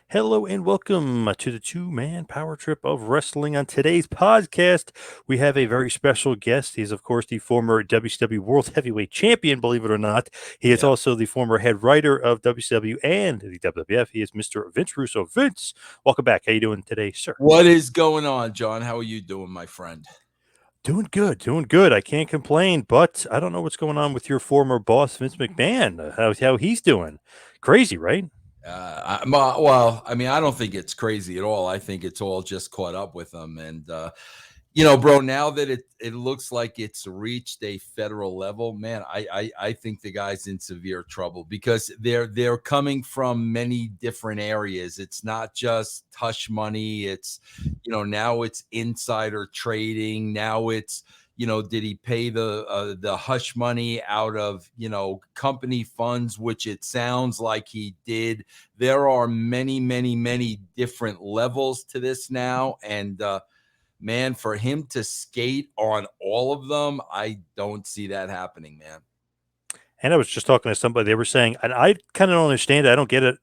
Hello and welcome to the two-man power trip of wrestling. On today's podcast, we have a very special guest. He is, of course, the former WCW World Heavyweight Champion, believe it or not. He is Yeah. also the former head writer of WCW and the WWF. He is Mr. Vince Russo. Vince, welcome back. How you doing today, sir? What is going on, John? How are you doing, my friend? Doing good, doing good. I can't complain, but I don't know what's going on with your former boss, Vince McMahon. How he's doing? Crazy, right? Well, I mean, I don't think it's crazy at all. I think it's all just caught up with them. And, bro, now that it looks like it's reached a federal level, man, I think the guy's in severe trouble because they're coming from many different areas. It's not just hush money. It's, now it's insider trading. Now it's, did he pay the hush money out of, company funds, which it sounds like he did. There are many, many, many different levels to this now. And, man, for him to skate on all of them, I don't see that happening, man. And I was just talking to somebody. They were saying, and I kind of don't understand it. I don't get it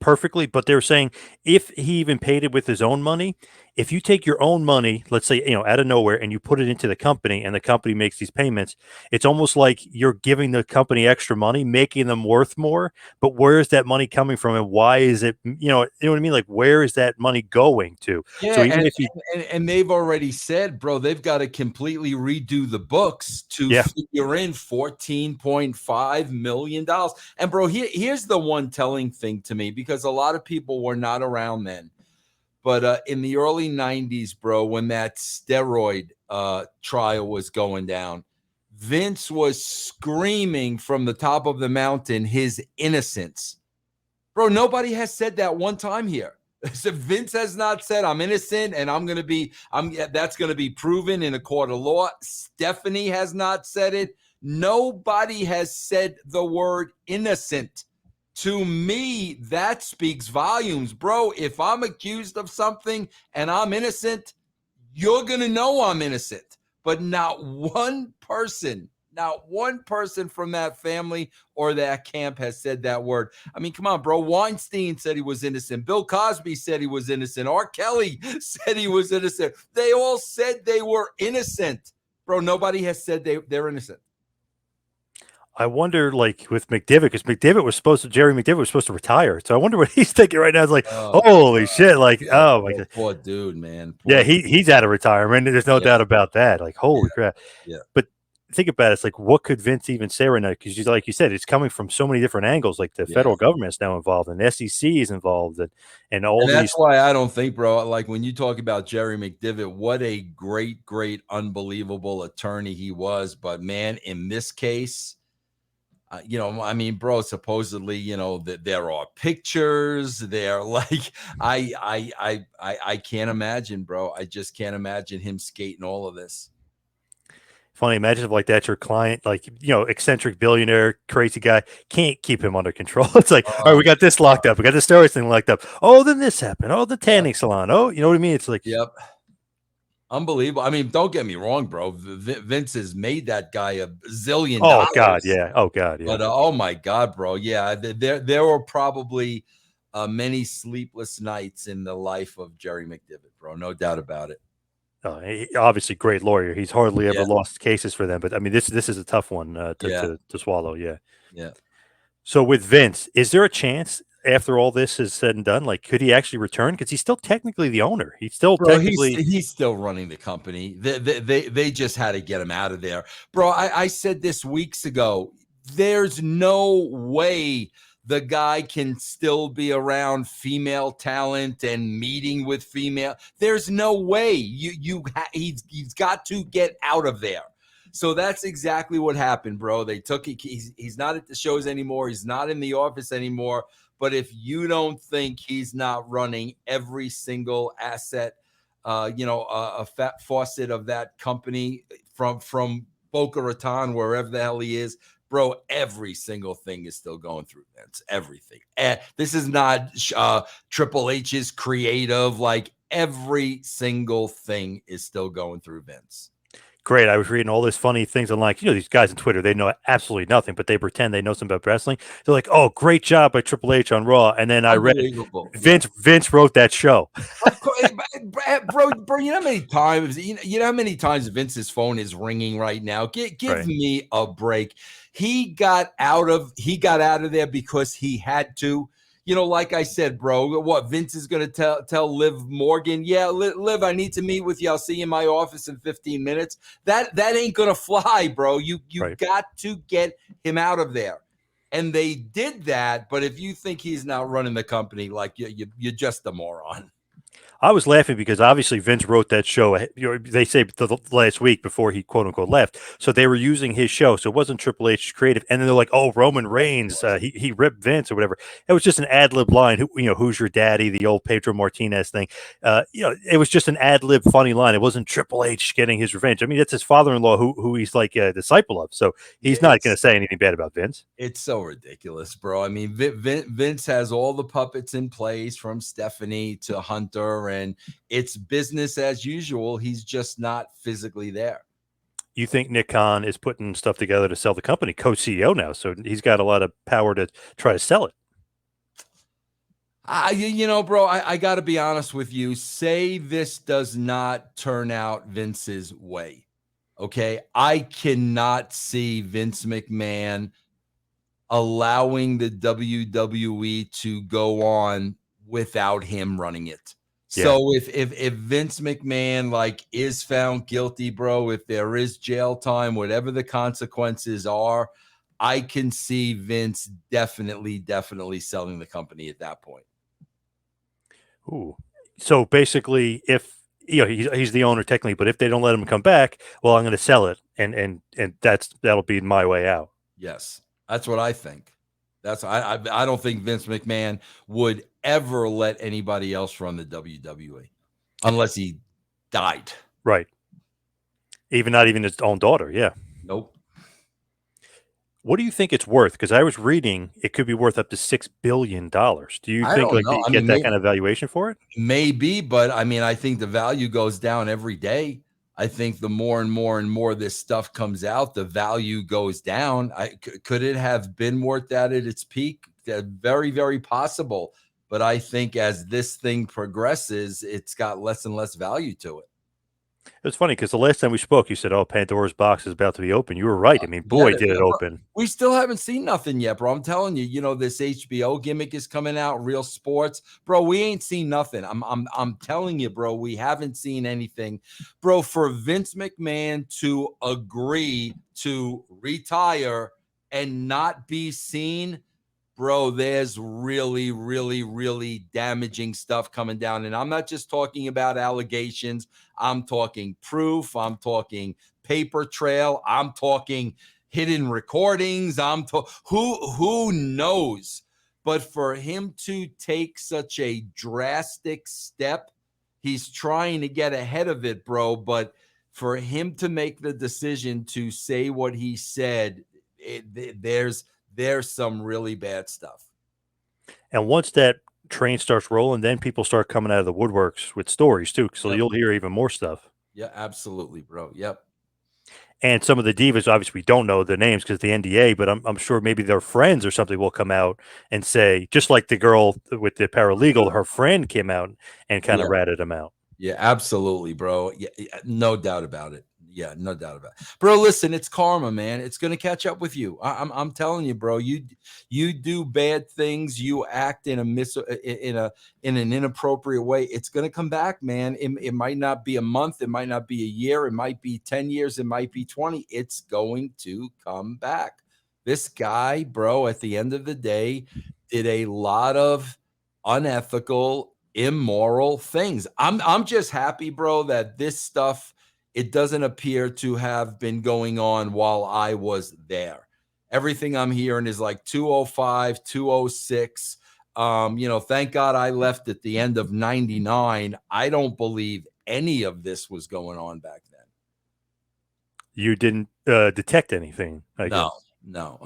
perfectly, but they were saying if he even paid it with his own money, if you take your own money, let's say, out of nowhere and you put it into the company and the company makes these payments, it's almost like you're giving the company extra money, making them worth more. But where is that money coming from and why is it, what I mean? Like, where is that money going to? So Yeah, even if you, and they've already said, bro, they've got to completely redo the books to yeah, figure in $14.5 million. And bro, here's the one telling thing to me because a lot of people were not around then. But in the early 90s, bro, when that steroid trial was going down, Vince was screaming from the top of the mountain his innocence. Bro, nobody has said that one time here. So Vince has not said I'm innocent and that's going to be proven in a court of law. Stephanie has not said it. Nobody has said the word innocent. To me, that speaks volumes, bro. If I'm accused of something and I'm innocent, you're going to know I'm innocent. But not one person from that family or that camp has said that word. I mean, come on, bro. Weinstein said he was innocent. Bill Cosby said he was innocent. R. Kelly said he was innocent. They all said they were innocent. Bro, nobody has said they're innocent. I wonder, like with McDivitt, because Jerry McDivitt was supposed to retire. So I wonder what he's thinking right now. It's like, Oh, holy shit! Like, yeah, oh my god, poor dude, man. yeah, Poor dude. he's out of retirement. There's no Yeah, doubt about that. Like, yeah, holy crap! yeah. But think about it. It's like, what could Vince even say right now? Because, like you said, it's coming from so many different angles. Like the Yeah. federal government is now involved, and the SEC is involved, and all And that's these. why I don't think, bro, like when you talk about Jerry McDivitt, what a great, great, unbelievable attorney he was. But man, in this case, I mean, bro, supposedly, that there are pictures. They're like, I can't imagine, bro. I just can't imagine him skating all of this. Funny, imagine if like that's your client, like eccentric billionaire, crazy guy, can't keep him under control. It's like, all right, we Oh, got this locked up, we got the steroids thing locked up. Oh, then this happened. Oh, the yep, tanning salon. Oh, you know what I mean? It's like, yep. Unbelievable. I mean, don't get me wrong, bro. Vince has made that guy a zillion oh god, dollars. yeah, oh god, yeah. But oh my God, bro, yeah, there were probably many sleepless nights in the life of Jerry McDivitt, bro. No doubt about it. Obviously, great lawyer. He's hardly Yeah, ever lost cases for them, but I mean, this is a tough one to, yeah, to swallow. Yeah. yeah, So with Vince, is there a chance after all this is said and done, like could he actually return? Because he's still technically the owner. He's still bro. He's technically. he's still running the company. They just had to get him out of there, bro. I said this weeks ago. There's no way the guy can still be around female talent and meeting with female. There's no way he's got to get out of there. So that's exactly what happened, bro. They took he's not at the shows anymore. He's not in the office anymore. But if you don't think he's not running every single asset, a fat faucet of that company from Boca Raton, wherever the hell he is, bro, every single thing is still going through Vince. Everything. This is not Triple H's creative. Like every single thing is still going through Vince. Great. I was reading all this funny things online. You know, these guys on Twitter, they know absolutely nothing, but they pretend they know something about wrestling. They're like, "Oh, great job by Triple H on Raw." And then I read Unbelievable. Yeah. Vince wrote that show. Of course, bro. You know how many times you know how many times Vince's phone is ringing right now. Give Right. me a break. He got out of there because he had to. You know, like I said, bro. What Vince is going to tell Liv Morgan? Yeah, Liv, I need to meet with you. I'll see you in my office in 15 minutes. That ain't going to fly, bro. You Right. got to get him out of there. And they did that. But if you think he's not running the company, like you're just a moron. I was laughing because obviously Vince wrote that show. They say the last week before he quote unquote left, so they were using his show. So it wasn't Triple H's creative. And then they're like, "Oh, Roman Reigns, he ripped Vince or whatever." It was just an ad lib line. Who's your daddy? The old Pedro Martinez thing. It was just an ad lib funny line. It wasn't Triple H getting his revenge. I mean, that's his father-in-law who he's like a disciple of. So Yeah, he's not going to say anything bad about Vince. it's so ridiculous, bro. I mean, Vince has all the puppets in place from Stephanie to Hunter, and it's business as usual. He's just not physically there. You think Nick Khan is putting stuff together to sell the company, co-CEO now, so he's got a lot of power to try to sell it. Bro, I got to be honest with you. Say this does not turn out Vince's way. Okay. I cannot see Vince McMahon allowing the WWE to go on without him running it. Yeah. So if Vince McMahon like is found guilty, bro, if there is jail time, whatever the consequences are, I can see Vince definitely selling the company at that point. Ooh. So basically, if he's the owner technically, but if they don't let him come back, well, I'm going to sell it, and that'll be my way out. Yes, that's what I think. I don't think Vince McMahon would ever let anybody else run the WWE unless he died. Right. Not even his own daughter. Yeah. Nope. What do you think it's worth? Because I was reading it could be worth up to $6 billion. Do you I think don't like know. you I get mean, that kind of valuation for it? maybe, but I mean, I think the value goes down every day. I think the more and more and more this stuff comes out, the value goes down. Could it have been worth that at its peak? Very, very possible. But I think as this thing progresses, it's got less and less value to it. It's funny because the last time we spoke, you said, "Oh, Pandora's box is about to be open." You were right. I mean, boy, Yet, did it bro, open. we still haven't seen nothing yet, bro. I'm telling you, this HBO gimmick is coming out, Real Sports, bro. We ain't seen nothing. I'm telling you, bro. We haven't seen anything, bro. For Vince McMahon to agree to retire and not be seen, bro, there's really damaging stuff coming down. And I'm not just talking about allegations. I'm talking proof. I'm talking paper trail. I'm talking hidden recordings. Who knows? But for him to take such a drastic step, he's trying to get ahead of it, bro. But for him to make the decision to say what he said, there's some really bad stuff. And once that train starts rolling, then people start coming out of the woodworks with stories too. So Yep. you'll hear even more stuff. Yeah, absolutely, bro. Yep. And some of the divas, obviously, we don't know the names because the NDA, but I'm sure maybe their friends or something will come out and say, just like the girl with the paralegal, her friend came out and kind of Yeah. ratted him out. Yeah, absolutely, bro. Yeah, no doubt about it. Yeah, no doubt about it. Bro, listen, it's karma, man. It's gonna catch up with you. I'm telling you, bro. You do bad things, you act in in an inappropriate way. It's gonna come back, man. It might not be a month, it might not be a year, it might be 10 years, it might be 20. It's going to come back. This guy, bro, at the end of the day, did a lot of unethical, immoral things. I'm just happy, bro, that this stuff, it doesn't appear to have been going on while I was there. Everything I'm hearing is like 205, 206. Thank God I left at the end of 99. I don't believe any of this was going on back then. You didn't detect anything, I guess. No.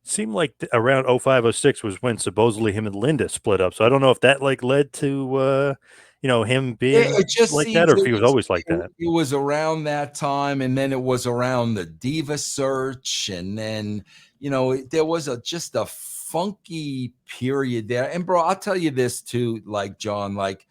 Seemed like around 05, 06 was when supposedly him and Linda split up. So I don't know if that like led to him It, being it just like that, seems or if he was always like that. it was around that time, and then it was around the diva search, and then there was just a funky period there. And bro, I'll tell you this too, like John, like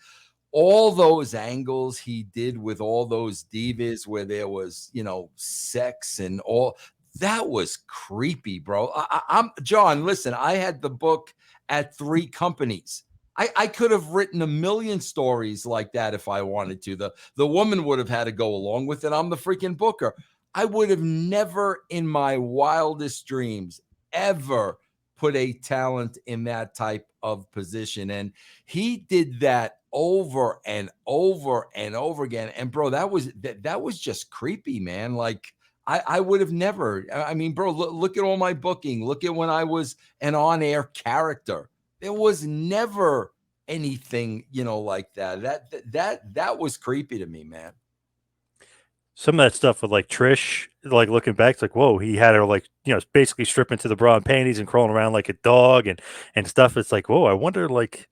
all those angles he did with all those divas where there was sex and all that was creepy, bro. I'm John, listen, I had the book at 3 companies. I could have written a million stories like that if I wanted to. The woman would have had to go along with it. I'm the freaking booker. I would have never in my wildest dreams ever put a talent in that type of position. And he did that over and over and over again. And bro, that was just creepy, man. Like I would have never. I mean, bro, look at all my booking. Look at when I was an on-air character. There was never anything, like that. That was creepy to me, man. Some of that stuff with like Trish, like looking back, it's like, whoa, he had her like, basically stripping to the bra and panties and crawling around like a dog and stuff. It's like, whoa, I wonder, like,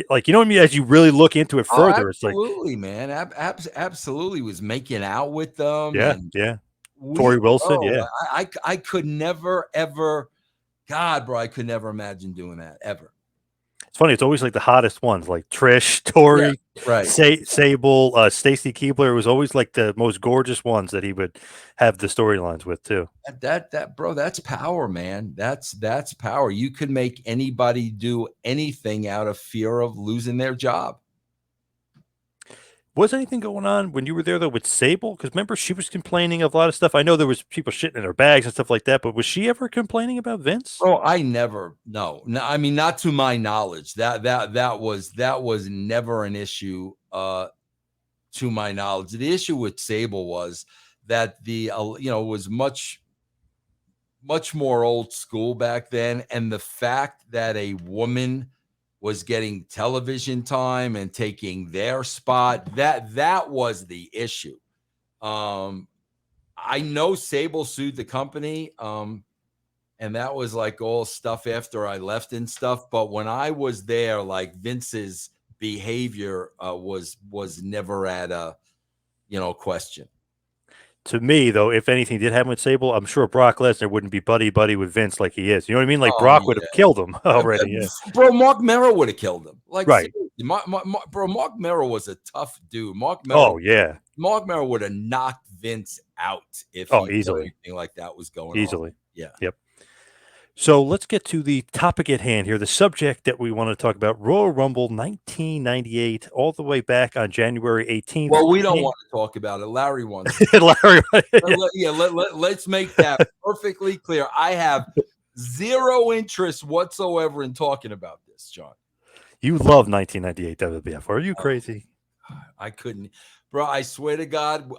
what I mean? As you really look into it Oh, further, it's like, absolutely, man. Absolutely was making out with them, yeah, and yeah. Tori Wilson, bro, yeah. I could never ever, God, bro, I could never imagine doing that ever. It's funny. It's always like the hottest ones, like Trish, Yeah, Tori, right. Sable, Stacy Keibler. It was always like the most gorgeous ones that he would have the storylines with too. That bro, that's power, man. That's power. You could make anybody do anything out of fear of losing their job. Was anything going on when you were there though with Sable? Because remember, she was complaining of a lot of stuff. I know there was people shitting in her bags and stuff like that, but was she ever complaining about Vince? Oh, I never, no, I mean, not to my knowledge. That was never an issue. To my knowledge, the issue with Sable was that was much more old school back then, and the fact that a woman was getting television time and taking their spot, that was the issue. I know Sable sued the company, and that was like all stuff after I left and stuff. But when I was there, like Vince's behavior was never at a question. To me, though, if anything did happen with Sable, I'm sure Brock Lesnar wouldn't be buddy with Vince like he is. You know what I mean? Like Oh Brock would have yeah, killed him already. Yeah. bro. Mark Mero would have killed him. Like Right. seriously, bro. Mark Mero was a tough dude. Oh yeah. Mark Mero would have knocked Vince out if Oh, he knew easily. anything like that was going on. Easily. Yeah. Yep. So let's get to the topic at hand here. The subject that we want to talk about: Royal Rumble 1998, all the way back on January 18th. Well, we don't want to talk about it. Larry wants. Larry, Let's make that perfectly clear. I have zero interest whatsoever in talking about this, John. you love 1998 WWF. Are you crazy? I couldn't, bro. I swear to God,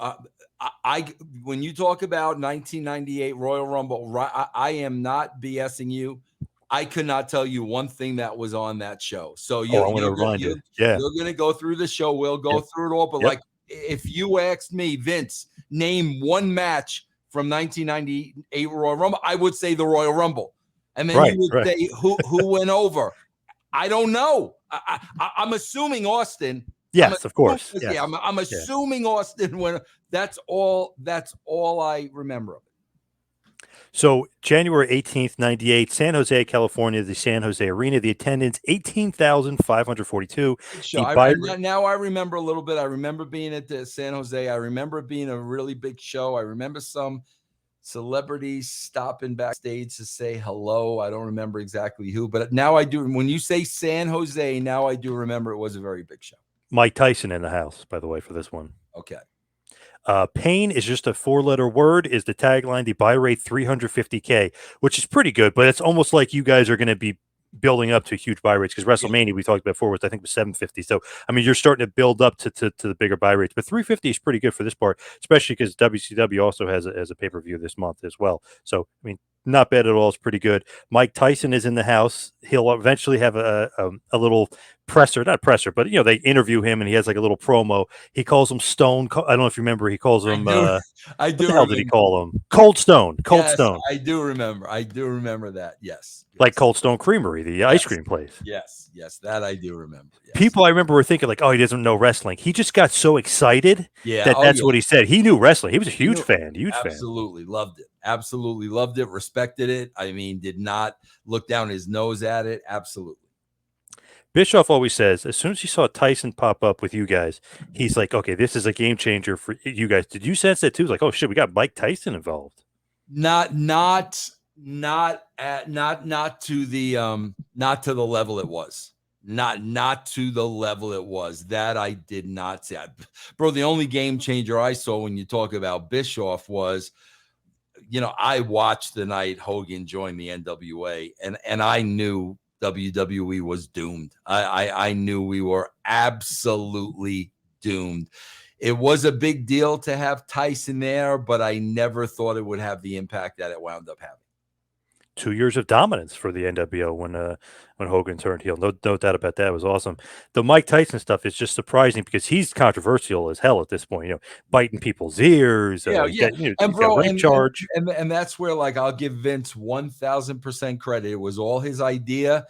I when you talk about 1998 Royal Rumble, I am not BSing you. I could not tell you one thing that was on that show. So I'm going to remind you. Yeah. You're going to go through the show. We'll go through it all. But like, if you asked me, Vince, name one match from 1998 Royal Rumble, I would say the Royal Rumble. And then you would say who went over. I don't know. I'm assuming Austin. Yes, of course. Yeah, Yes. I'm assuming Austin when that's all I remember of it. So January 18th, 98, San Jose, California, the San Jose Arena, the attendance 18,542. Now I remember a little bit. I remember being at the San Jose. I remember it being a really big show. I remember some celebrities stopping backstage to say hello. I don't remember exactly who, but now I do. When you say San Jose, now I do remember it was a very big show. Mike Tyson in the house, by the way, for this one. Okay. Pain is just a 4-letter word, is the tagline. The buy rate 350K, which is pretty good, but it's almost like you guys are going to be building up to huge buy rates, because WrestleMania we talked about before was, I think, was 750. So I mean, you're starting to build up to the bigger buy rates, but 350 is pretty good for this part, especially because WCW also has a pay-per-view this month as well. So I mean, Not bad at all. It's pretty good. Mike Tyson is in the house. He'll eventually have a little presser, not presser, but they interview him and he has like a little promo. He calls him Stone. I don't know if you remember. He calls I him do. I what do the hell did he remember. call him? Cold Stone. Cold Yes, Stone. I do remember. I do remember that. Yes. Like Yes. Cold Stone Creamery, the ice Yes. cream place. Yes. Yes. That I do remember. Yes. People I remember were thinking like, oh, he doesn't know wrestling. He just got so excited Yeah. that Oh that's yeah. what he said. He knew wrestling. He was a He huge knew. fan. Huge fan. Absolutely loved it. Absolutely loved it. Respected it. I mean, did not look down his nose at it. Absolutely. Bischoff always says, as soon as he saw Tyson pop up with you guys, he's like, okay, this is a game changer for you guys. Did you sense that too? Like, oh shit, we got Mike Tyson involved. Not to the not to the level it was. Not to the level it was. That I did not see. Bro, the only game changer I saw when you talk about Bischoff was, I watched the night Hogan joined the NWA, and I knew WWE was doomed. I knew we were absolutely doomed. It was a big deal to have Tyson there, but I never thought it would have the impact that it wound up having. 2 years of dominance for the NWO when Hogan turned heel. No doubt about that. It was awesome. The Mike Tyson stuff is just surprising because he's controversial as hell at this point. Biting people's ears. Yeah, He's yeah. got And he's got bro, rape charge. and that's where, like, I'll give Vince 1000% credit. It was all his idea.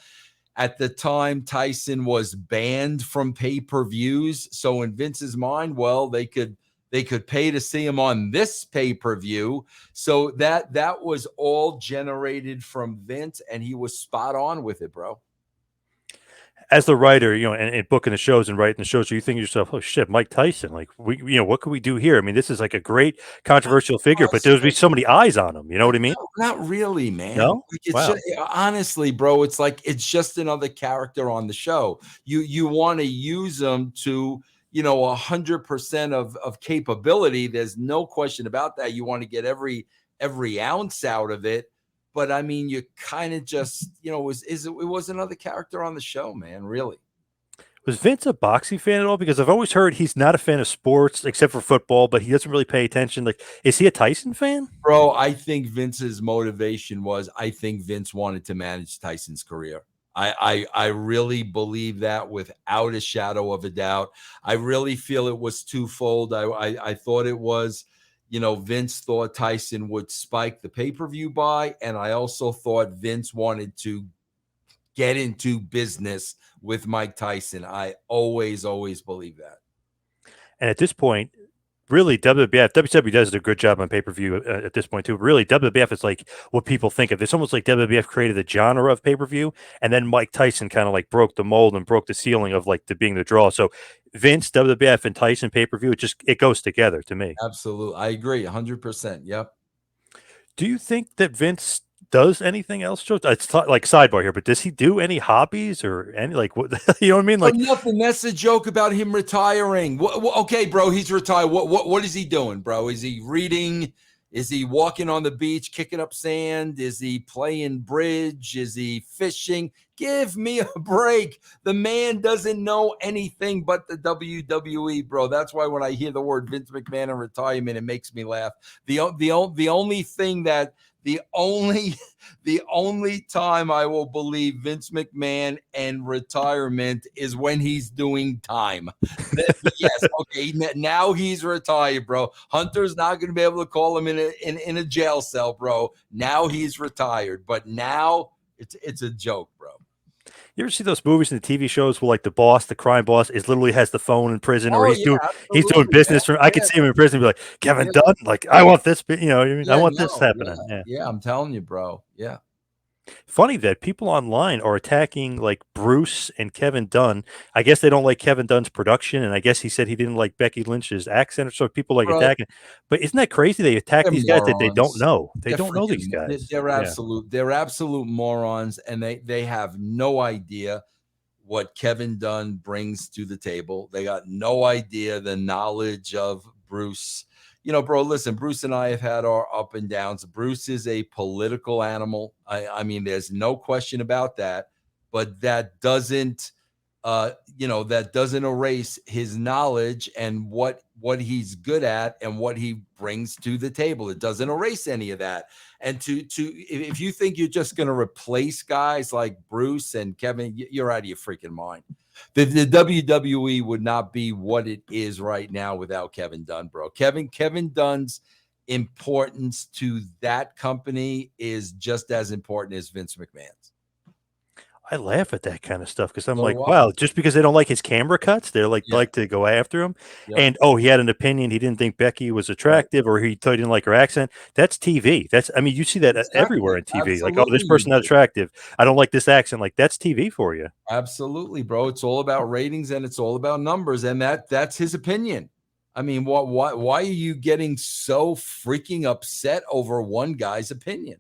At the time, Tyson was banned from pay-per-views. So in Vince's mind, well, they could pay to see him on this pay-per-view. So that was all generated from Vince, and he was spot on with it, bro. As the writer, and booking the shows and writing the shows, you think to yourself, "Oh shit, Mike Tyson! Like what could we do here? I mean, this is like a great controversial figure, but there's be so many eyes on him. You know what I mean? No, not really, man. No, Like, it's wow. just, honestly, bro, it's like it's just another character on the show. You want to use them to 100% of capability. There's no question about that. You want to get every ounce out of it. But I mean, you kind of just it was another character on the show, man. Really. Was Vince a boxing fan at all? Because I've always heard he's not a fan of sports except for football, but he doesn't really pay attention. Like, is he a Tyson fan? Bro, I think Vince's motivation was, I think Vince wanted to manage Tyson's career. I really believe that without a shadow of a doubt. I really feel it was twofold. I thought it was, Vince thought Tyson would spike the pay-per-view buy, and I also thought Vince wanted to get into business with Mike Tyson. I always believe that. And at this point, really, WWE does a good job on pay-per-view at this point too. Really, WWF is like what people think of. It's almost like WWF created the genre of pay-per-view, and then Mike Tyson kind of like broke the mold and broke the ceiling of like being the draw. So Vince, WWF, and Tyson pay-per-view, it goes together to me. Absolutely. I agree 100%. Yep. Do you think that Vince does anything else, Joe? It's like sidebar here, but does he do any hobbies or any like what you know what I mean? Oh, Like, nothing. That's a joke about him retiring. Okay, bro, he's retired. What is he doing, bro? Is he reading? Is he walking on the beach, kicking up sand? Is he playing bridge? Is he fishing? Give me a break. The man doesn't know anything but the WWE, bro. That's why when I hear the word Vince McMahon and retirement, it makes me laugh. The only thing that the only time I will believe Vince McMahon and retirement is when he's doing time. Yes, okay. Now he's retired, bro. Hunter's not going to be able to call him in a jail cell, bro. Now he's retired, but now it's a joke, bro. you ever see those movies and the TV shows where like the boss, the crime boss, is literally has the phone in prison, or Oh he's yeah, doing absolutely, man. business from. I could Yeah, see him in prison, and be like Kevin yeah, Dunn, like I want this, you know, what I mean, I yeah. want this No, yeah, happening. Yeah. yeah. I'm telling you, bro. Yeah. Funny that people online are attacking like Bruce and Kevin Dunn. I guess they don't like Kevin Dunn's production, and I guess he said he didn't like Becky Lynch's accent, or so people like Bro, attacking. But isn't that crazy? They attack they're these guys that they don't morons. know. They They're don't know these freaking. guys. They're Yeah. absolute morons, and they have no idea what Kevin Dunn brings to the table. They got no idea the knowledge of Bruce. Bro, listen, Bruce and I have had our up and downs. Bruce is a political animal. I mean, there's no question about that. But that doesn't that doesn't erase his knowledge and what he's good at and what he brings to the table. It doesn't erase any of that. And if you think you're just going to replace guys like Bruce and Kevin, you're out of your freaking mind. The WWE would not be what it is right now without Kevin Dunn, bro. Kevin Dunn's importance to that company is just as important as Vince McMahon's. I laugh at that kind of stuff because I'm So do like, I. wow, just because they don't like his camera cuts, they're Yeah. like to go after him. Yep. And oh, he had an opinion. He didn't think Becky was Right. attractive, or he thought he didn't like her accent. That's TV. I mean, you see that Exactly. everywhere in TV. Like, oh, this Absolutely, you person not do. attractive. I don't like this accent. Like, that's TV for you. Absolutely, bro. It's all about ratings and it's all about numbers, and that's his opinion. I mean, why are you getting so freaking upset over one guy's opinion?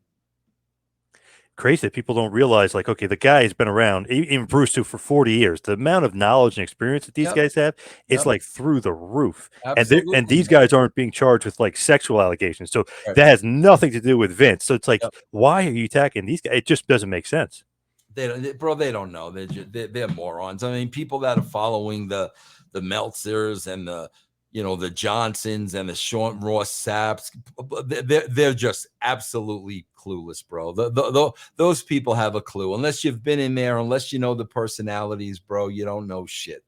Crazy that people don't realize, like, okay, the guy has been around, even Bruce too, for 40 years. The amount of knowledge and experience that these Yep. guys have, it's Yep. like through the roof. And Absolutely, these man. guys aren't being charged with like sexual allegations. So Right. that has nothing to do with Vince. So it's like, Yep. why are you attacking these guys? It just doesn't make sense. They don't know. They're morons. I mean, people that are following the Meltzers and the Johnsons and the Sean Ross Sapps, they're just absolutely clueless, bro. Those people have a clue. Unless you've been in there, unless you know the personalities, bro, you don't know shit.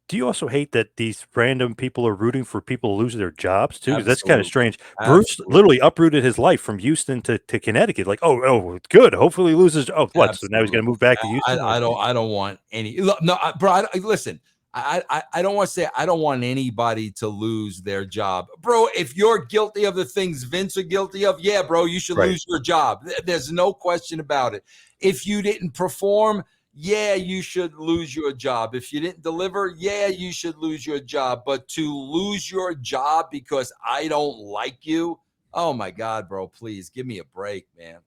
Do you also hate that these random people are rooting for people to lose their jobs too? Because that's kind of Absolutely. strange. Bruce Absolutely. literally uprooted his life from Houston to Connecticut. Like, oh, good. Hopefully he loses. Oh, what? So now he's going to Absolutely. move back to Houston? Like, I don't want any. Look, no, bro. Listen. I don't want to say I don't want anybody to lose their job, bro. If you're guilty of the things Vince are guilty of, yeah, bro, you should right. lose your job. There's no question about it. If you didn't perform, yeah, you should lose your job. If you didn't deliver, yeah, you should lose your job. But to lose your job because I don't like you, oh my God, bro, please give me a break, man.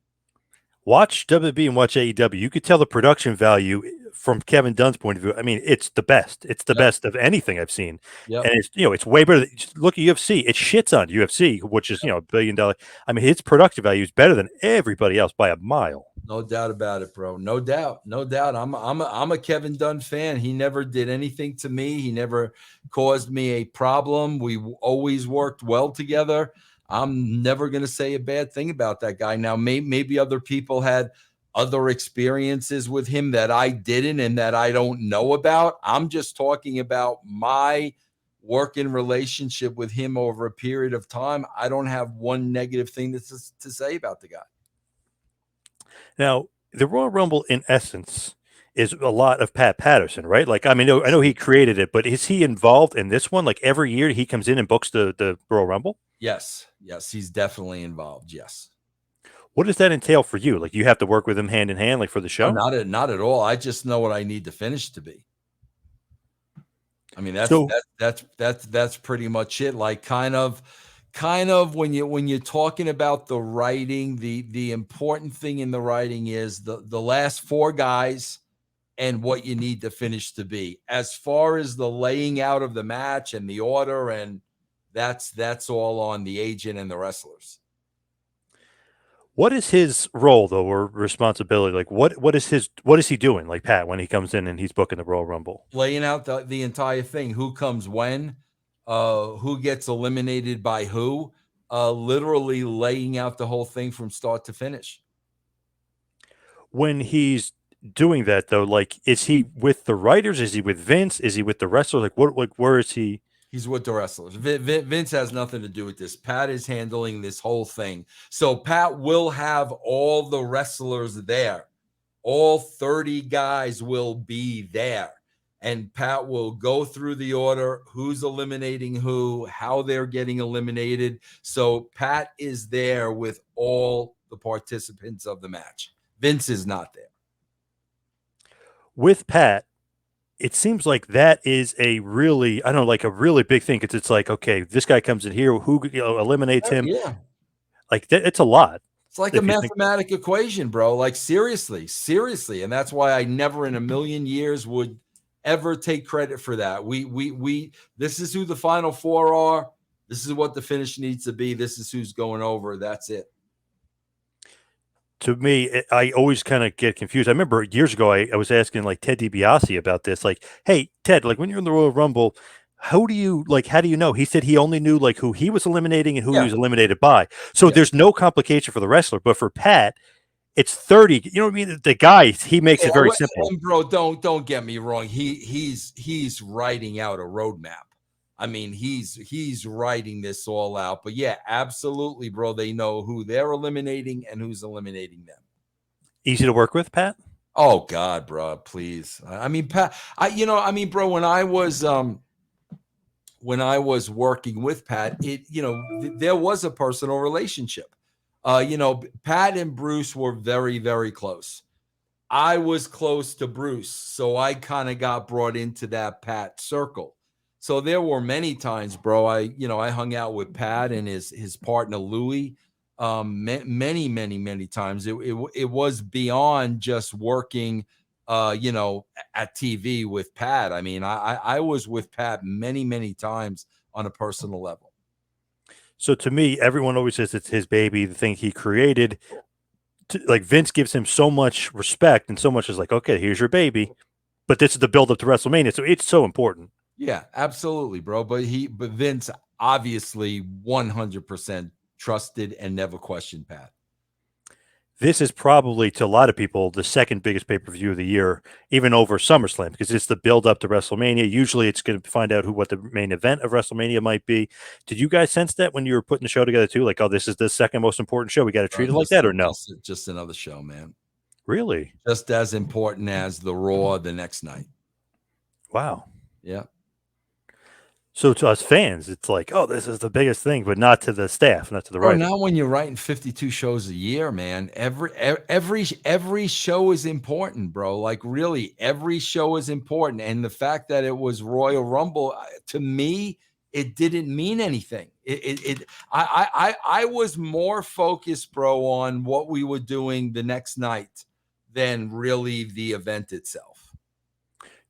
Watch WWE and watch AEW. You could tell the production value from Kevin Dunn's point of view. I mean, it's the best. It's the Yep. best of anything I've seen. Yep. And it's way better. Look at UFC. It shits on UFC, which is, $1 billion. I mean, its production value is better than everybody else by a mile. No doubt about it, bro. No doubt. No doubt. I'm a Kevin Dunn fan. He never did anything to me. He never caused me a problem. We always worked well together. I'm never going to say a bad thing about that guy. Now, maybe other people had other experiences with him that I didn't and that I don't know about. I'm just talking about my working relationship with him over a period of time. I don't have one negative thing to say about the guy. Now, the Royal Rumble, in essence, is a lot of Pat Patterson, right? Like, I mean, I know he created it, but is he involved in this one? Like, every year he comes in and books the Royal Rumble? Yes, he's definitely involved. Yes. What does that entail for you? Like, you have to work with him hand in hand, like for the Oh, show? not at all. I just know what I need to finish to be. I mean, So, that's pretty much it. Like kind of when you're talking about the writing, the important thing in the writing is the last four guys and what you need to finish to be. As far as the laying out of the match and the order, and that's all on the agent and the wrestlers. what is his role though, or responsibility? Like, what is he doing? Like Pat, when he comes in and he's booking the Royal Rumble, Laying out the entire thing, who comes when, who gets eliminated by who, literally laying out the whole thing from start to finish. when he's doing that though, like, is he with the writers? Is he with Vince? Is he with the wrestler? Like, what? Like, where is he? He's with the wrestlers. Vince has nothing to do with this. Pat is handling this whole thing. So Pat will have all the wrestlers there. All 30 guys will be there. And Pat will go through the order, who's eliminating who, how they're getting eliminated. So Pat is there with all the participants of the match. Vince is not there. With Pat, it seems like that is a really, I don't know, like a really big thing because it's like, okay, this guy comes in here, who eliminates him? Yeah. Like, it's a lot. It's like a If you think, mathematic equation, bro. Like seriously. And that's why I never in a million years would ever take credit for that. This is who the final four are. This is what the finish needs to be. This is who's going over. That's it. To me, I always kind of get confused. I remember years ago, I was asking like Ted DiBiase about this. Like, hey, Ted, like when you're in the Royal Rumble, how do you know? He said he only knew like who he was eliminating and who he Yeah, was eliminated by. So yeah. there's no complication for the wrestler. But for Pat, it's 30. You know what I mean? The guy, he makes Yeah, it very simple. and bro, don't get me wrong. He's writing out a roadmap. I mean, he's writing this all out. But yeah, absolutely, bro. They know who they're eliminating and who's eliminating them. Easy to work with, Pat? Oh God, bro, please. I mean, Pat. I mean, bro. When I was working with Pat, there was a personal relationship. Pat and Bruce were very, very close. I was close to Bruce, so I kind of got brought into that Pat circle. So there were many times, bro. I hung out with Pat and his partner Louie, many, many, many times. It was beyond just working, at TV with Pat. I mean, I was with Pat many, many times on a personal level. So to me, everyone always says it's his baby, the thing he created. Like Vince gives him so much respect and so much is like, okay, here's your baby. But this is the build up to WrestleMania. So it's so important. Yeah, absolutely, bro. But Vince obviously 100% trusted and never questioned Pat. This is probably to a lot of people the second biggest pay per view of the year, even over SummerSlam, because it's the build up to WrestleMania. Usually, it's going to find out what the main event of WrestleMania might be. Did you guys sense that when you were putting the show together too? Like, oh, this is the second most important show. We got to treat it like Just, that, or no? just another show, man. Really? Just as important as the Raw the next night. Wow. Yeah. So to us fans, it's like, oh, this is the biggest thing, but not to the staff, not to the Bro, writers. now when you're writing 52 shows a year, man, every show is important, bro. Like really, every show is important. And the fact that it was Royal Rumble, to me, it didn't mean anything. I was more focused, bro, on what we were doing the next night than really the event itself.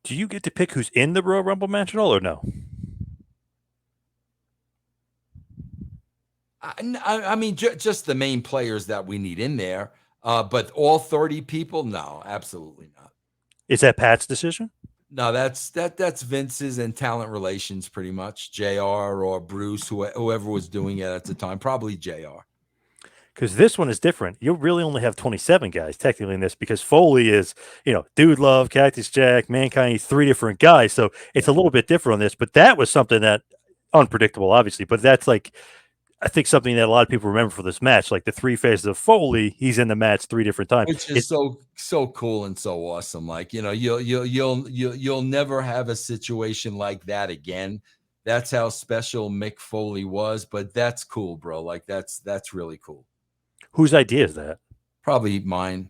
Do you get to pick who's in the Royal Rumble match at all, or no? I mean, just the main players that we need in there. But all 30 people, no, absolutely not. Is that Pat's decision? No, that's Vince's and talent relations, pretty much. JR or Bruce, whoever was doing it at the time, probably JR. Because this one is different. You'll really only have 27 guys technically in this because Foley is, Dude Love, Cactus Jack, Mankind, three different guys. So it's a little bit different on this. But that was something that unpredictable, obviously. But that's like, I think something that a lot of people remember for this match, like the three phases of Foley, he's in the match three different times. Which is so cool and so awesome. Like, you'll never have a situation like that again. That's how special Mick Foley was, but that's cool, bro. Like that's really cool. Whose idea is that? Probably mine.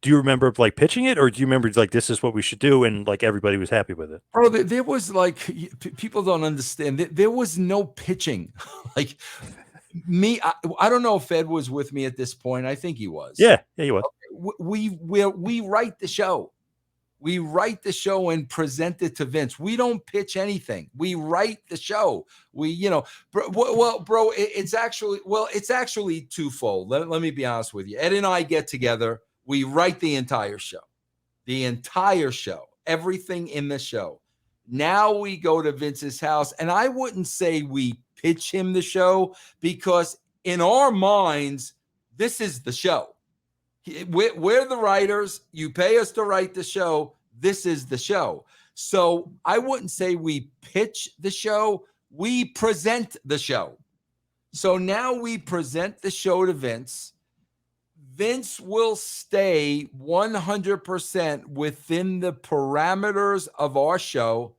Do you remember like pitching it, or do you remember like this is what we should do, and like everybody was happy with it? Bro, there was like people don't understand. There was no pitching. Like me, I don't know if Ed was with me at this point. I think he was. Yeah, you was. We write the show. We write the show and present it to Vince. We don't pitch anything. We write the show. Bro, it's actually twofold. Let me be honest with you. Ed and I get together. We write the entire show, everything in the show. Now we go to Vince's house, and I wouldn't say we pitch him the show because in our minds, this is the show. We're the writers. You pay us to write the show. This is the show. So I wouldn't say we pitch the show. We present the show. So now we present the show to Vince. Vince will stay 100% within the parameters of our show.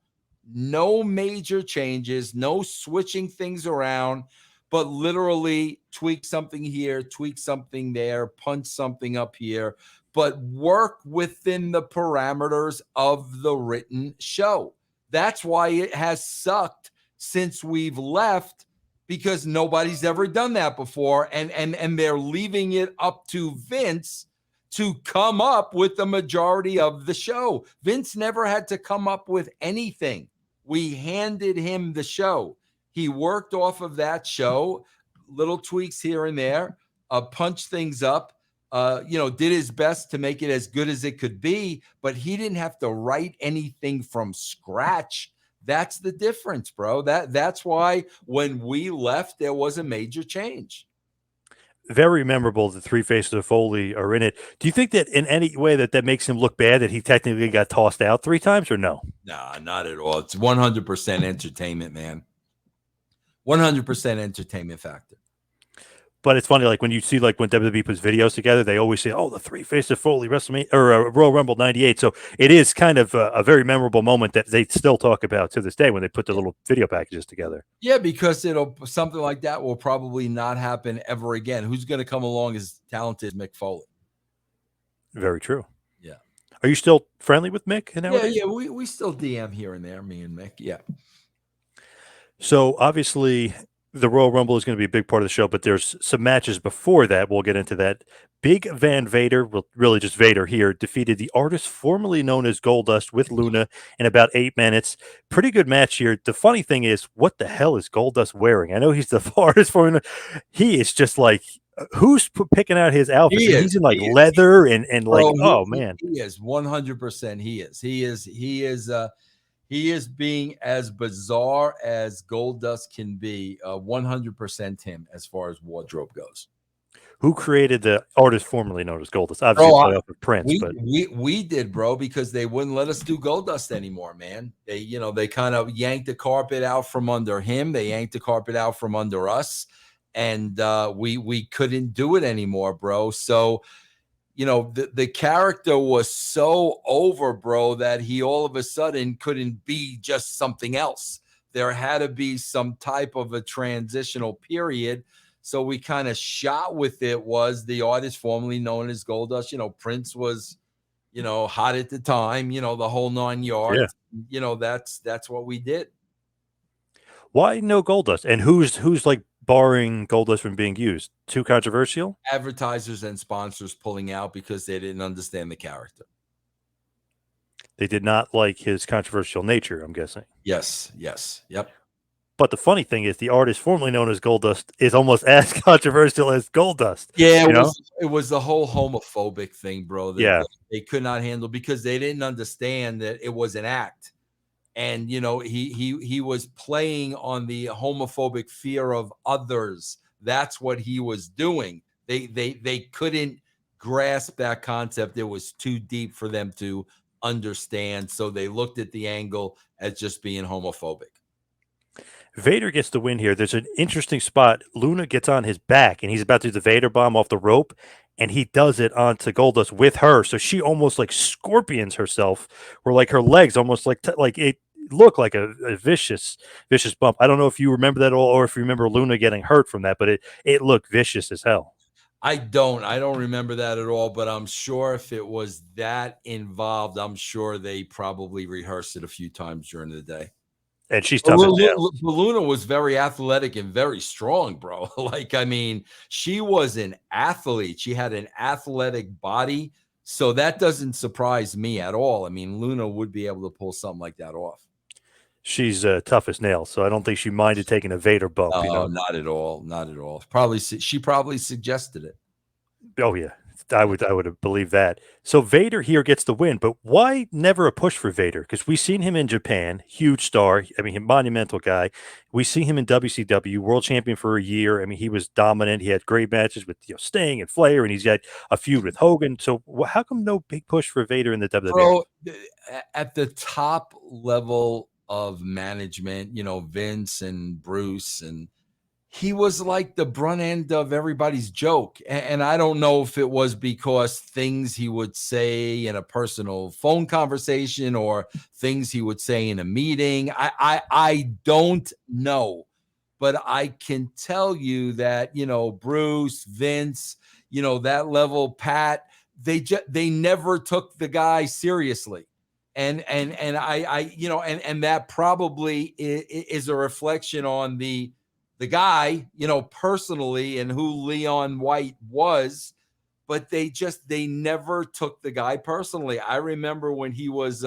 No major changes, no switching things around, but literally tweak something here, tweak something there, punch something up here, but work within the parameters of the written show. That's why it has sucked since we've left, because nobody's ever done that before. And they're leaving it up to Vince to come up with the majority of the show. Vince never had to come up with anything. We handed him the show. He worked off of that show, little tweaks here and there, punched things up, did his best to make it as good as it could be, but he didn't have to write anything from scratch. That's the difference, bro. That's why when we left, there was a major change. Very memorable. The three faces of Foley are in it. Do you think that in any way that makes him look bad that he technically got tossed out 3 times, or no? Nah, not at all. It's 100% entertainment, man. 100% entertainment factor. But it's funny, like when you see like when WWE puts videos together, they always say, "Oh, the three faces of Foley WrestleMania or Royal Rumble '98." So it is kind of a very memorable moment that they still talk about to this day when they put the little video packages together. Yeah, because something like that will probably not happen ever again. Who's going to come along as talented as Mick Foley? Very true. Yeah. Are you still friendly with Mick Yeah, nowadays? yeah. We still DM here and there, me and Mick. Yeah. So obviously, the Royal Rumble is going to be a big part of the show, but there's some matches before that. We'll get into that. Big Van Vader, well, really just Vader here, defeated the artist formerly known as Goldust with Luna in about 8 minutes. Pretty good match here. The funny thing is, what the hell is Goldust wearing? I know he's the artist formerly. He is just like, who's picking out his outfits? He And is. he's in like He is. leather and like, Bro, oh man. he is 100%. He is. He is being as bizarre as Goldust can be. 100% him as far as wardrobe goes. Who created the artist formerly known as Goldust? Obviously, Bro, play off of Prince, but we did, bro, because they wouldn't let us do Goldust anymore, man. They kind of yanked the carpet out from under him. They yanked the carpet out from under us, and we couldn't do it anymore, bro. So the character was so over, bro, that he all of a sudden couldn't be just something else. There had to be some type of a transitional period. So we kind of shot with it, was the artist formerly known as Goldust. Prince was, hot at the time, the whole 9 yards. yeah. That's what we did. Why no Goldust? And who's like barring Goldust from being used? Too controversial? Advertisers and sponsors pulling out because they didn't understand the character. They did not like his controversial nature, I'm guessing. Yes. Yep. But the funny thing is, the artist formerly known as Goldust is almost as controversial as Goldust. Yeah, You know? it was the whole homophobic thing, bro, that Yeah. they could not handle because they didn't understand that it was an act. And he was playing on the homophobic fear of others. That's what he was doing. They couldn't grasp that concept. It was too deep for them to understand. So they looked at the angle as just being homophobic. Vader gets the win here. There's an interesting spot. Luna gets on his back, and he's about to do the Vader bomb off the rope, and he does it onto Goldust with her. So she almost like scorpions herself, where like her legs almost like like it looked like a vicious bump. I don't know if you remember that at all, or if you remember Luna getting hurt from that, but it looked vicious as hell. I don't remember that at all, but I'm sure if it was that involved, I'm sure they probably rehearsed it a few times during the day. And she's tough as nails. Luna was very athletic and very strong, bro. Like, I mean, she was an athlete. She had an athletic body. So that doesn't surprise me at all. I mean, Luna would be able to pull something like that off. She's tough as nails, so I don't think she minded taking a Vader bump. No, not at all. Not at all. She probably suggested it. Oh yeah, I would have believed that. So Vader here gets the win, but why never a push for Vader? Because we've seen him in Japan, huge star. I mean, monumental guy. We see him in WCW, world champion for a year. I mean, he was dominant. He had great matches with Sting and Flair, and he's got a feud with Hogan. So how come no big push for Vader in the WWE? Bro, at the top level of management, Vince and Bruce, and he was like the brunt end of everybody's joke. And I don't know if it was because things he would say in a personal phone conversation or things he would say in a meeting. I don't know, but I can tell you that, Bruce, Vince, that level, Pat, they never took the guy seriously. And and that probably is a reflection on the guy, personally, and who Leon White was, but they never took the guy personally. I remember when he was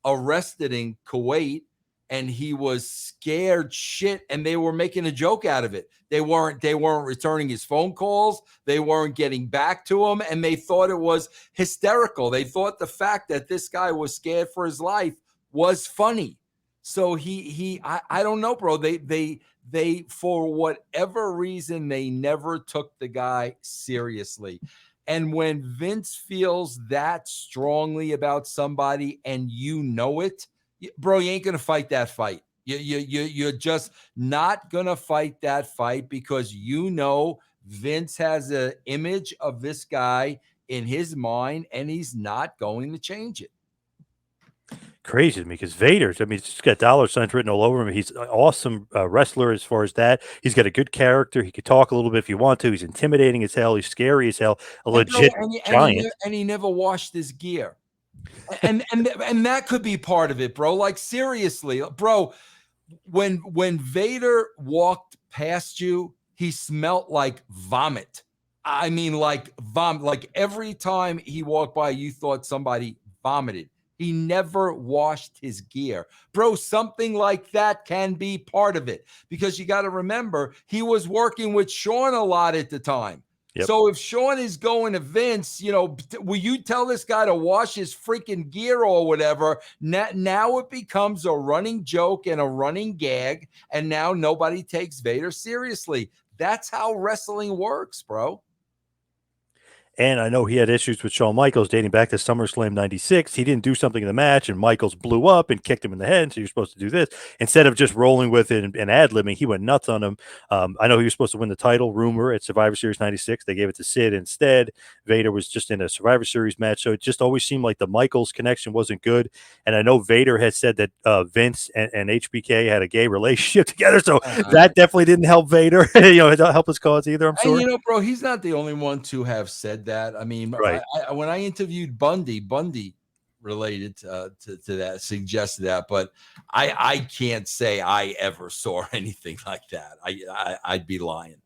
arrested in Kuwait, and he was scared shit, and they were making a joke out of it. They weren't returning his phone calls. They weren't getting back to him, and they thought it was hysterical. They thought the fact that this guy was scared for his life was funny. So I don't know, bro. They for whatever reason, they never took the guy seriously. And when Vince feels that strongly about somebody and you know it, bro, you ain't gonna fight that fight. You're just not gonna fight that fight, because you know Vince has an image of this guy in his mind, and he's not going to change it. Crazy to me because Vader's, I mean, he's got dollar signs written all over him. He's an awesome wrestler as far as that. He's got a good character. He could talk a little bit if you want to. He's intimidating as hell. He's scary as hell. A And bro, legit giant. and he never washed his gear. And that could be part of it, bro. Like, seriously, bro, when Vader walked past you, he smelled like vomit. I mean, like vomit. Like, every time he walked by, you thought somebody vomited. He never washed his gear. Bro, something like that can be part of it, because you got to remember, he was working with Sean a lot at the time. Yep. So if Sean is going to Vince, you know, will you tell this guy to wash his freaking gear or whatever? Now it becomes a running joke and a running gag, and now nobody takes Vader seriously. That's how wrestling works, bro. And I know he had issues with Shawn Michaels dating back to SummerSlam 96. He didn't do something in the match, and Michaels blew up and kicked him in the head. So you're supposed to do this. Instead of just rolling with it and ad-libbing, he went nuts on him. I know he was supposed to win the title, rumor, at Survivor Series 96. They gave it to Sid instead. Vader was just in a Survivor Series match. So it just always seemed like the Michaels connection wasn't good. And I know Vader had said that Vince and HBK had a gay relationship together. So that definitely didn't help Vader, help his cause either, I'm sure. And, bro, he's not the only one to have said that. I mean, right. When I interviewed Bundy related to that, suggested that, but I can't say I ever saw anything like that. I'd be lying.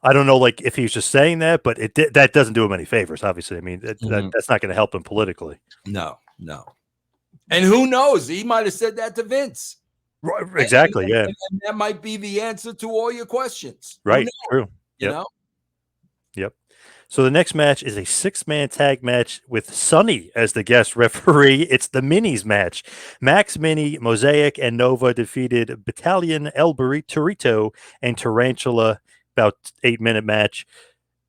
I don't know, like, if he's just saying that, but that doesn't do him any favors, obviously. I mean, that's not going to help him politically. No. And who knows? He might have said that to Vince. Right, exactly, yeah. And that might be the answer to all your questions. Right, true. You know? Yep. So the next match is a 6-man tag match with Sonny as the guest referee. It's the Minis match. Max Mini, Mosaic, and Nova defeated Battalion, El Torito, and Tarantula. About 8-minute match.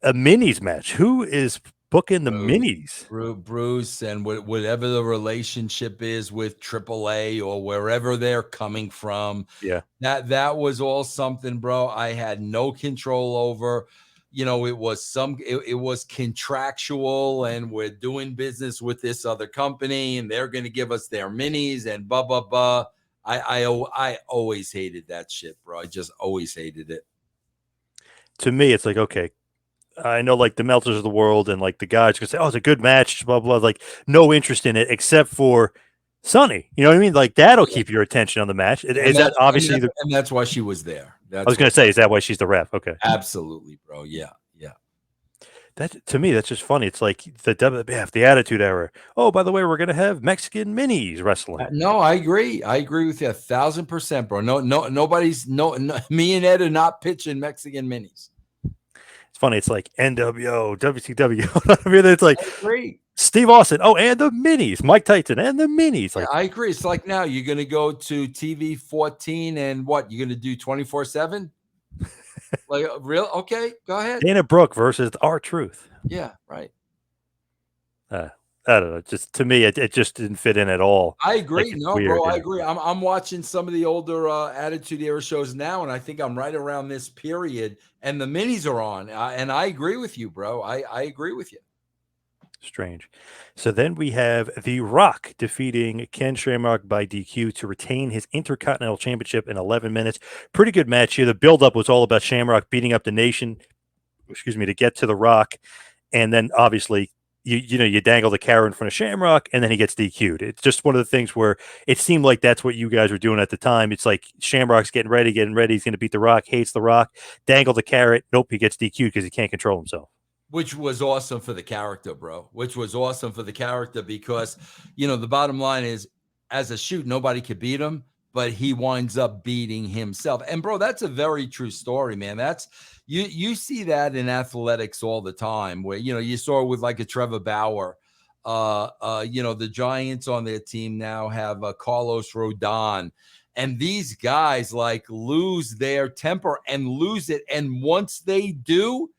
A Minis match. Who is booking the Minis? Bruce, and whatever the relationship is with AAA or wherever they're coming from. Yeah. That was all something, bro, I had no control over. It was contractual, and we're doing business with this other company, and they're going to give us their minis and blah, blah, blah. I always hated that shit, bro. I just always hated it. To me, it's like, okay, I know, like, the Meltzers of the world and, like, the guys can say, oh, it's a good match, blah, blah, like, no interest in it except for Sonny. You know what I mean? Like, that'll keep your attention on the match. Is that obviously and that's why she was there. I was going to say, is that why she's the ref? Okay. Absolutely, bro. Yeah. That, to me, that's just funny. It's like the WWF, the Attitude Era. Oh, by the way, we're going to have Mexican Minis wrestling. No, I agree. I agree with you 1,000%, bro. Nobody's me and Ed are not pitching Mexican Minis. It's funny. It's like NWO, WCW. I mean, it's like, I agree. Steve Austin. Oh, and the Minis. Mike Tyson and the Minis. Like, I agree. It's like, now you're going to go to TV 14 and what? You're going to do 24/7? Like, real? Okay, go ahead. Dana Brooke versus R-Truth. Yeah, right. I don't know. Just to me, it just didn't fit in at all. I agree. Like, no, weird, bro, yeah. I agree. I'm watching some of the older Attitude Era shows now, and I think I'm right around this period, and the minis are on. And I agree with you, bro. I agree with you. Strange. So then we have The Rock defeating Ken Shamrock by DQ to retain his Intercontinental Championship in 11 minutes. Pretty good match here. The buildup was all about Shamrock beating up the Nation, to get to The Rock. And then obviously, you dangle the carrot in front of Shamrock, and then he gets DQ'd. It's just one of the things where it seemed like that's what you guys were doing at the time. It's like Shamrock's getting ready. He's going to beat The Rock, hates The Rock, dangle the carrot. Nope, he gets DQ'd because he can't control himself. Which was awesome for the character, bro. Which was awesome for the character because, the bottom line is, as a shoot, nobody could beat him. but he winds up beating himself. And bro, that's a very true story, man. That's you see that in athletics all the time, where you saw it with like a Trevor Bauer. The Giants on their team now have Carlos Rodon, and these guys like lose their temper and lose it. And once they do,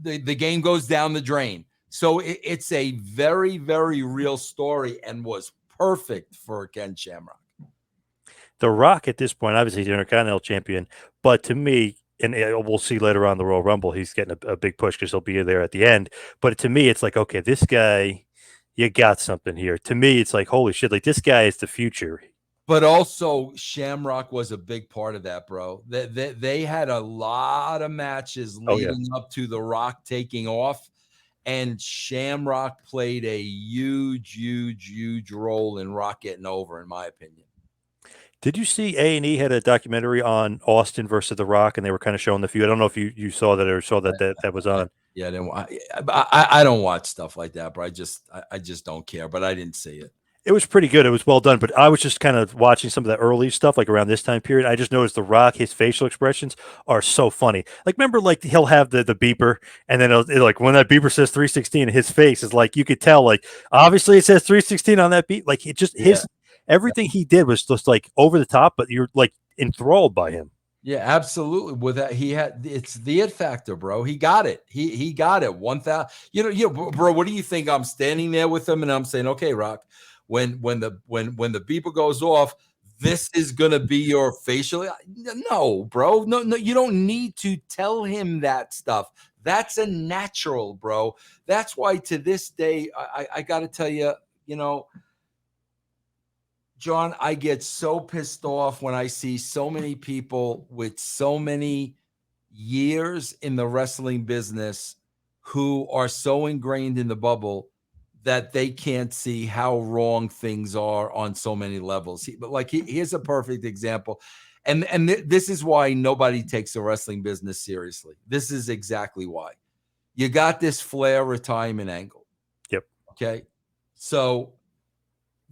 the game goes down the drain. So it's a very, very real story and was perfect for Ken Shamrock. The Rock at this point, obviously, he's the Intercontinental Champion, but to me, and we'll see later on the Royal Rumble, he's getting a big push because he'll be there at the end. But to me, it's like, okay, this guy, you got something here. To me, it's like, holy shit, like this guy is the future. But also, Shamrock was a big part of that, bro. They had a lot of matches Oh yeah. leading up to The Rock taking off, and Shamrock played a huge, huge, huge role in Rock getting over, in my opinion. Did you see A&E had a documentary on Austin versus The Rock, and they were kind of showing the feud? I don't know if you saw that or saw that was on. Yeah, I don't watch stuff like that, bro. I just don't care. But I didn't see it. It was pretty good. It was well done, but I was just kind of watching some of the early stuff, like around this time period. I just noticed The Rock, his facial expressions are so funny. Like, remember, like he'll have the beeper, and then like when that beeper says 316, his face is like you could tell, like obviously it says 316 on that beat. Like it just Yeah. everything he did was just like over the top, but you're like enthralled by him. Yeah, absolutely. With that, it's the it factor, bro. He got it. He got it. 1,000. Bro. What do you think? I'm standing there with him, and I'm saying, okay, Rock. When the beeper goes off, this is gonna be your facial. No, bro. No. You don't need to tell him that stuff. That's a natural, bro. That's why to this day, I got to tell you, John, I get so pissed off when I see so many people with so many years in the wrestling business who are so ingrained in the bubble that they can't see how wrong things are on so many levels. Here's a perfect example. And this is why nobody takes the wrestling business seriously. This is exactly why. You got this Flair retirement angle. Yep. Okay. So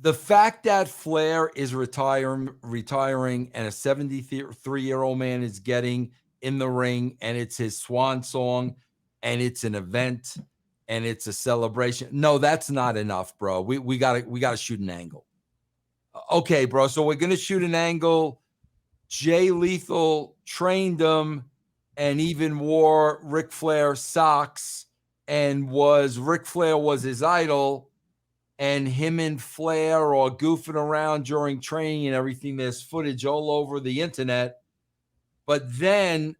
the fact that Flair is retiring and a 73-year-old man is getting in the ring and it's his swan song and it's an event and it's a celebration. No, that's not enough, bro. We gotta shoot an angle. Okay, bro. So we're gonna shoot an angle. Jay Lethal trained him and even wore Ric Flair socks and Ric Flair was his idol. And him and Flair are goofing around during training and everything. There's footage all over the internet. But then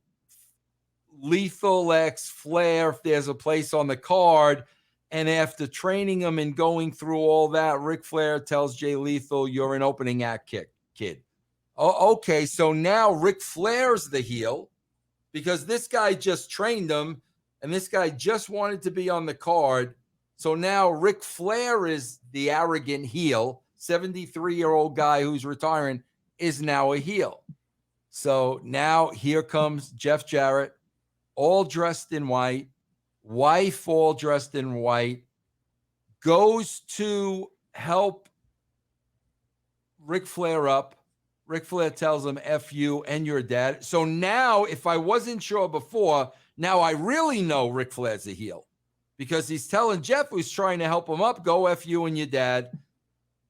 Lethal X Flair, if there's a place on the card, and after training him and going through all that, Ric Flair tells Jay Lethal, "You're an opening act kid." Oh, okay. So now Ric Flair's the heel because this guy just trained him and this guy just wanted to be on the card. So now Ric Flair is the arrogant heel. 73-year-old guy who's retiring is now a heel. So now here comes Jeff Jarrett, all dressed in white, wife all dressed in white, goes to help Ric Flair up. Ric Flair tells him, F you and your dad. So now, if I wasn't sure before, now I really know Ric Flair's a heel. Because he's telling Jeff, who's trying to help him up, go F you and your dad.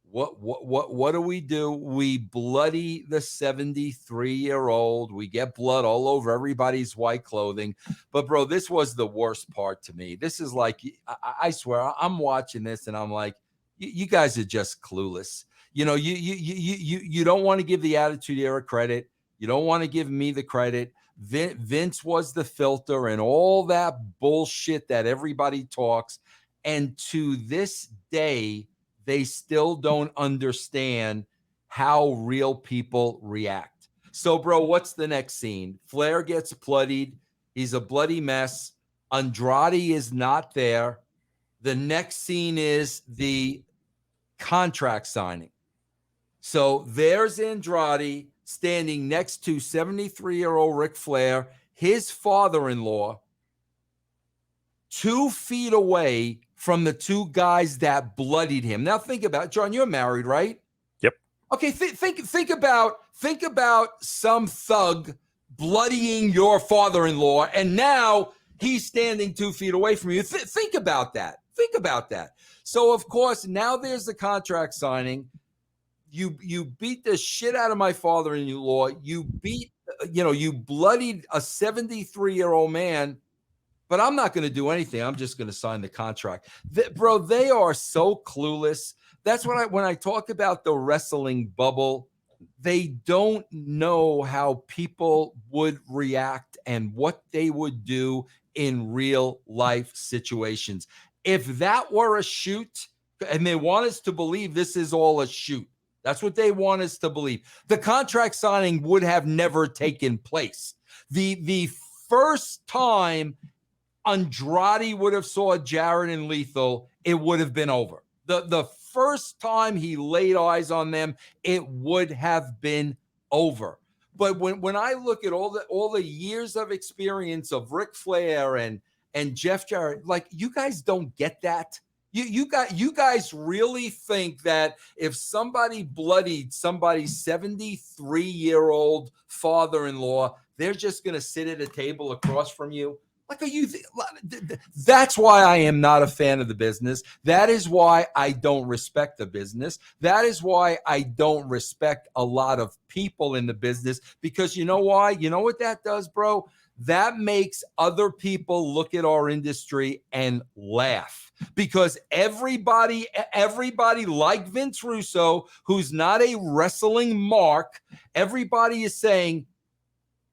What do? We bloody the 73-year-old. We get blood all over everybody's white clothing. But bro, this was the worst part to me. This is like, I swear, I'm watching this and I'm like, you guys are just clueless. You don't want to give the Attitude Era credit. You don't want to give me the credit. Vince was the filter and all that bullshit that everybody talks. And to this day, they still don't understand how real people react. So, bro, what's the next scene? Flair gets bloodied. He's a bloody mess. Andrade is not there. The next scene is the contract signing. So there's Andrade standing next to 73-year-old Ric Flair, his father-in-law, 2 feet away from the two guys that bloodied him. Now think about it. John, you're married, right? Yep. Okay, think about some thug bloodying your father-in-law, and now he's standing 2 feet away from you. Think about that. Think about that. So of course now there's the contract signing. You beat the shit out of my father-in-law. You bloodied a 73-year-old man. But I'm not going to do anything. I'm just going to sign the contract. Bro, they are so clueless. That's what when I talk about the wrestling bubble, they don't know how people would react and what they would do in real life situations. If that were a shoot, and they want us to believe this is all a shoot, that's what they want us to believe. The contract signing would have never taken place. The first time Andrade would have saw Jarrett and Lethal, it would have been over. The first time he laid eyes on them, it would have been over. But when I look at all the years of experience of Ric Flair and Jeff Jarrett, like, you guys don't get that. You guys really think that if somebody bloodied somebody's 73-year-old father-in-law, they're just going to sit at a table across from you? Like, that's why I am not a fan of the business. That is why I don't respect the business. That is why I don't respect a lot of people in the business, because you know why? You know what that does, bro? That makes other people look at our industry and laugh, because everybody like Vince Russo, who's not a wrestling mark, everybody is saying,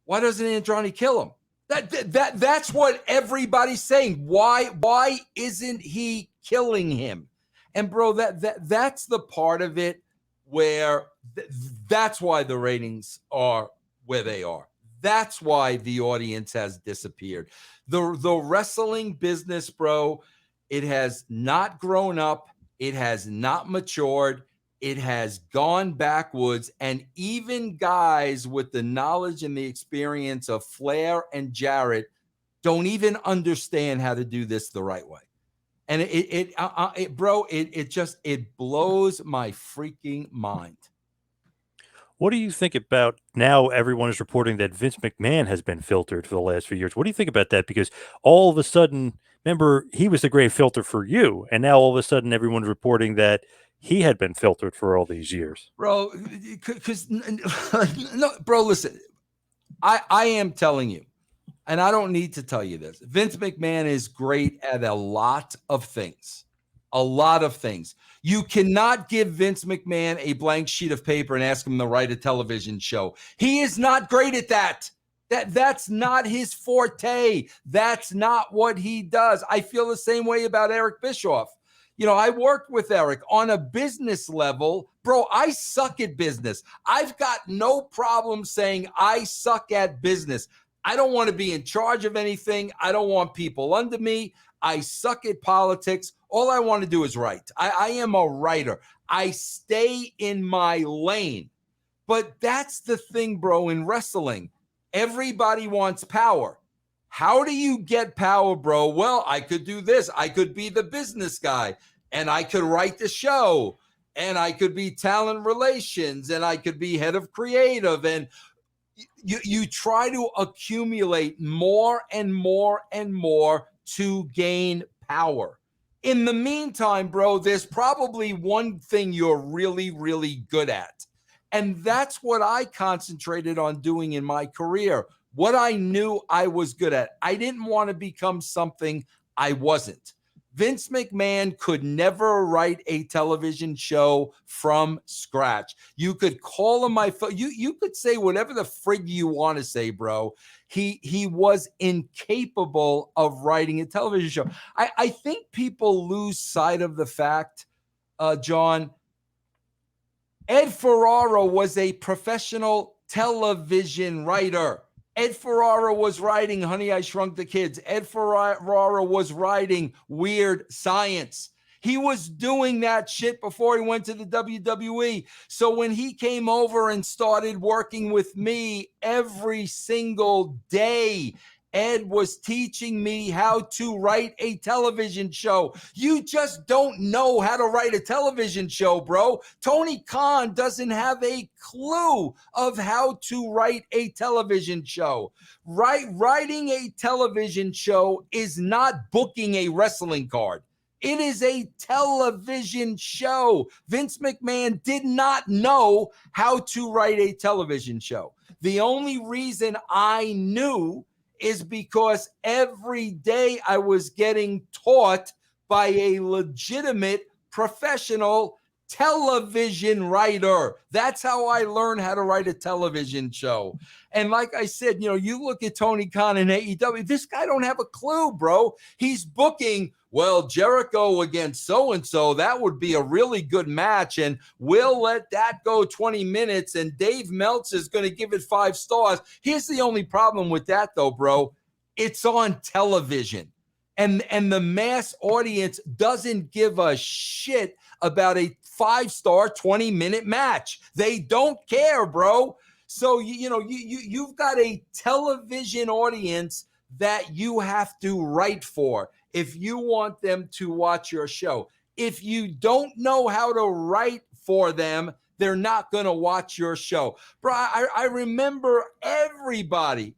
why doesn't Andrade kill him? That's what everybody's saying. Why isn't he killing him? And bro, that's the part of it where that's why the ratings are where they are. That's why the audience has disappeared. The wrestling business, bro, it has not grown up. It has not matured. It has gone backwards, and even guys with the knowledge and the experience of Flair and Jarrett don't even understand how to do this the right way. And it blows my freaking mind. What do you think about now? Everyone is reporting that Vince McMahon has been filtered for the last few years. What do you think about that? Because all of a sudden, remember, he was the great filter for you, and now all of a sudden, everyone's reporting that he had been filtered for all these years. Bro, because no, bro, listen, I am telling you, and I don't need to tell you this, Vince McMahon is great at a lot of things. A lot of things. You cannot give Vince McMahon a blank sheet of paper and ask him to write a television show. He is not great at that. That's not his forte. That's not what he does. I feel the same way about Eric Bischoff. I worked with Eric on a business level. Bro, I suck at business. I've got no problem saying I suck at business. I don't want to be in charge of anything. I don't want people under me. I suck at politics. All I want to do is write. I am a writer. I stay in my lane. But that's the thing, bro, in wrestling. Everybody wants power. How do you get power, bro? Well, I could do this. I could be the business guy, and I could write the show, and I could be talent relations, and I could be head of creative. And you try to accumulate more and more and more to gain power. In the meantime, bro, there's probably one thing you're really, really good at. And that's what I concentrated on doing in my career. What I knew I was good at. I didn't want to become something I wasn't. Vince McMahon could never write a television show from scratch. You could call him my phone. You could say whatever the frig you want to say, bro. He was incapable of writing a television show. I think people lose sight of the fact, John, Ed Ferrara was a professional television writer. Ed Ferrara was writing Honey, I Shrunk the Kids. Ed Ferrara was writing Weird Science. He was doing that shit before he went to the WWE. So when he came over and started working with me every single day, Ed was teaching me how to write a television show. You just don't know how to write a television show, bro. Tony Khan doesn't have a clue of how to write a television show. Writing a television show is not booking a wrestling card. It is a television show. Vince McMahon did not know how to write a television show. The only reason I knew is because every day I was getting taught by a legitimate professional television writer. That's how I learned how to write a television show. And like I said, you look at Tony Khan and AEW, this guy don't have a clue, bro. He's booking, well, Jericho against so-and-so, that would be a really good match, and we'll let that go 20 minutes, and Dave Meltzer is going to give it 5 stars. Here's the only problem with that, though, bro. It's on television, and the mass audience doesn't give a shit about a 5-star 20-minute match. They don't care, bro. So, you've got a television audience that you have to write for if you want them to watch your show. If you don't know how to write for them, they're not going to watch your show. Bro, I remember everybody,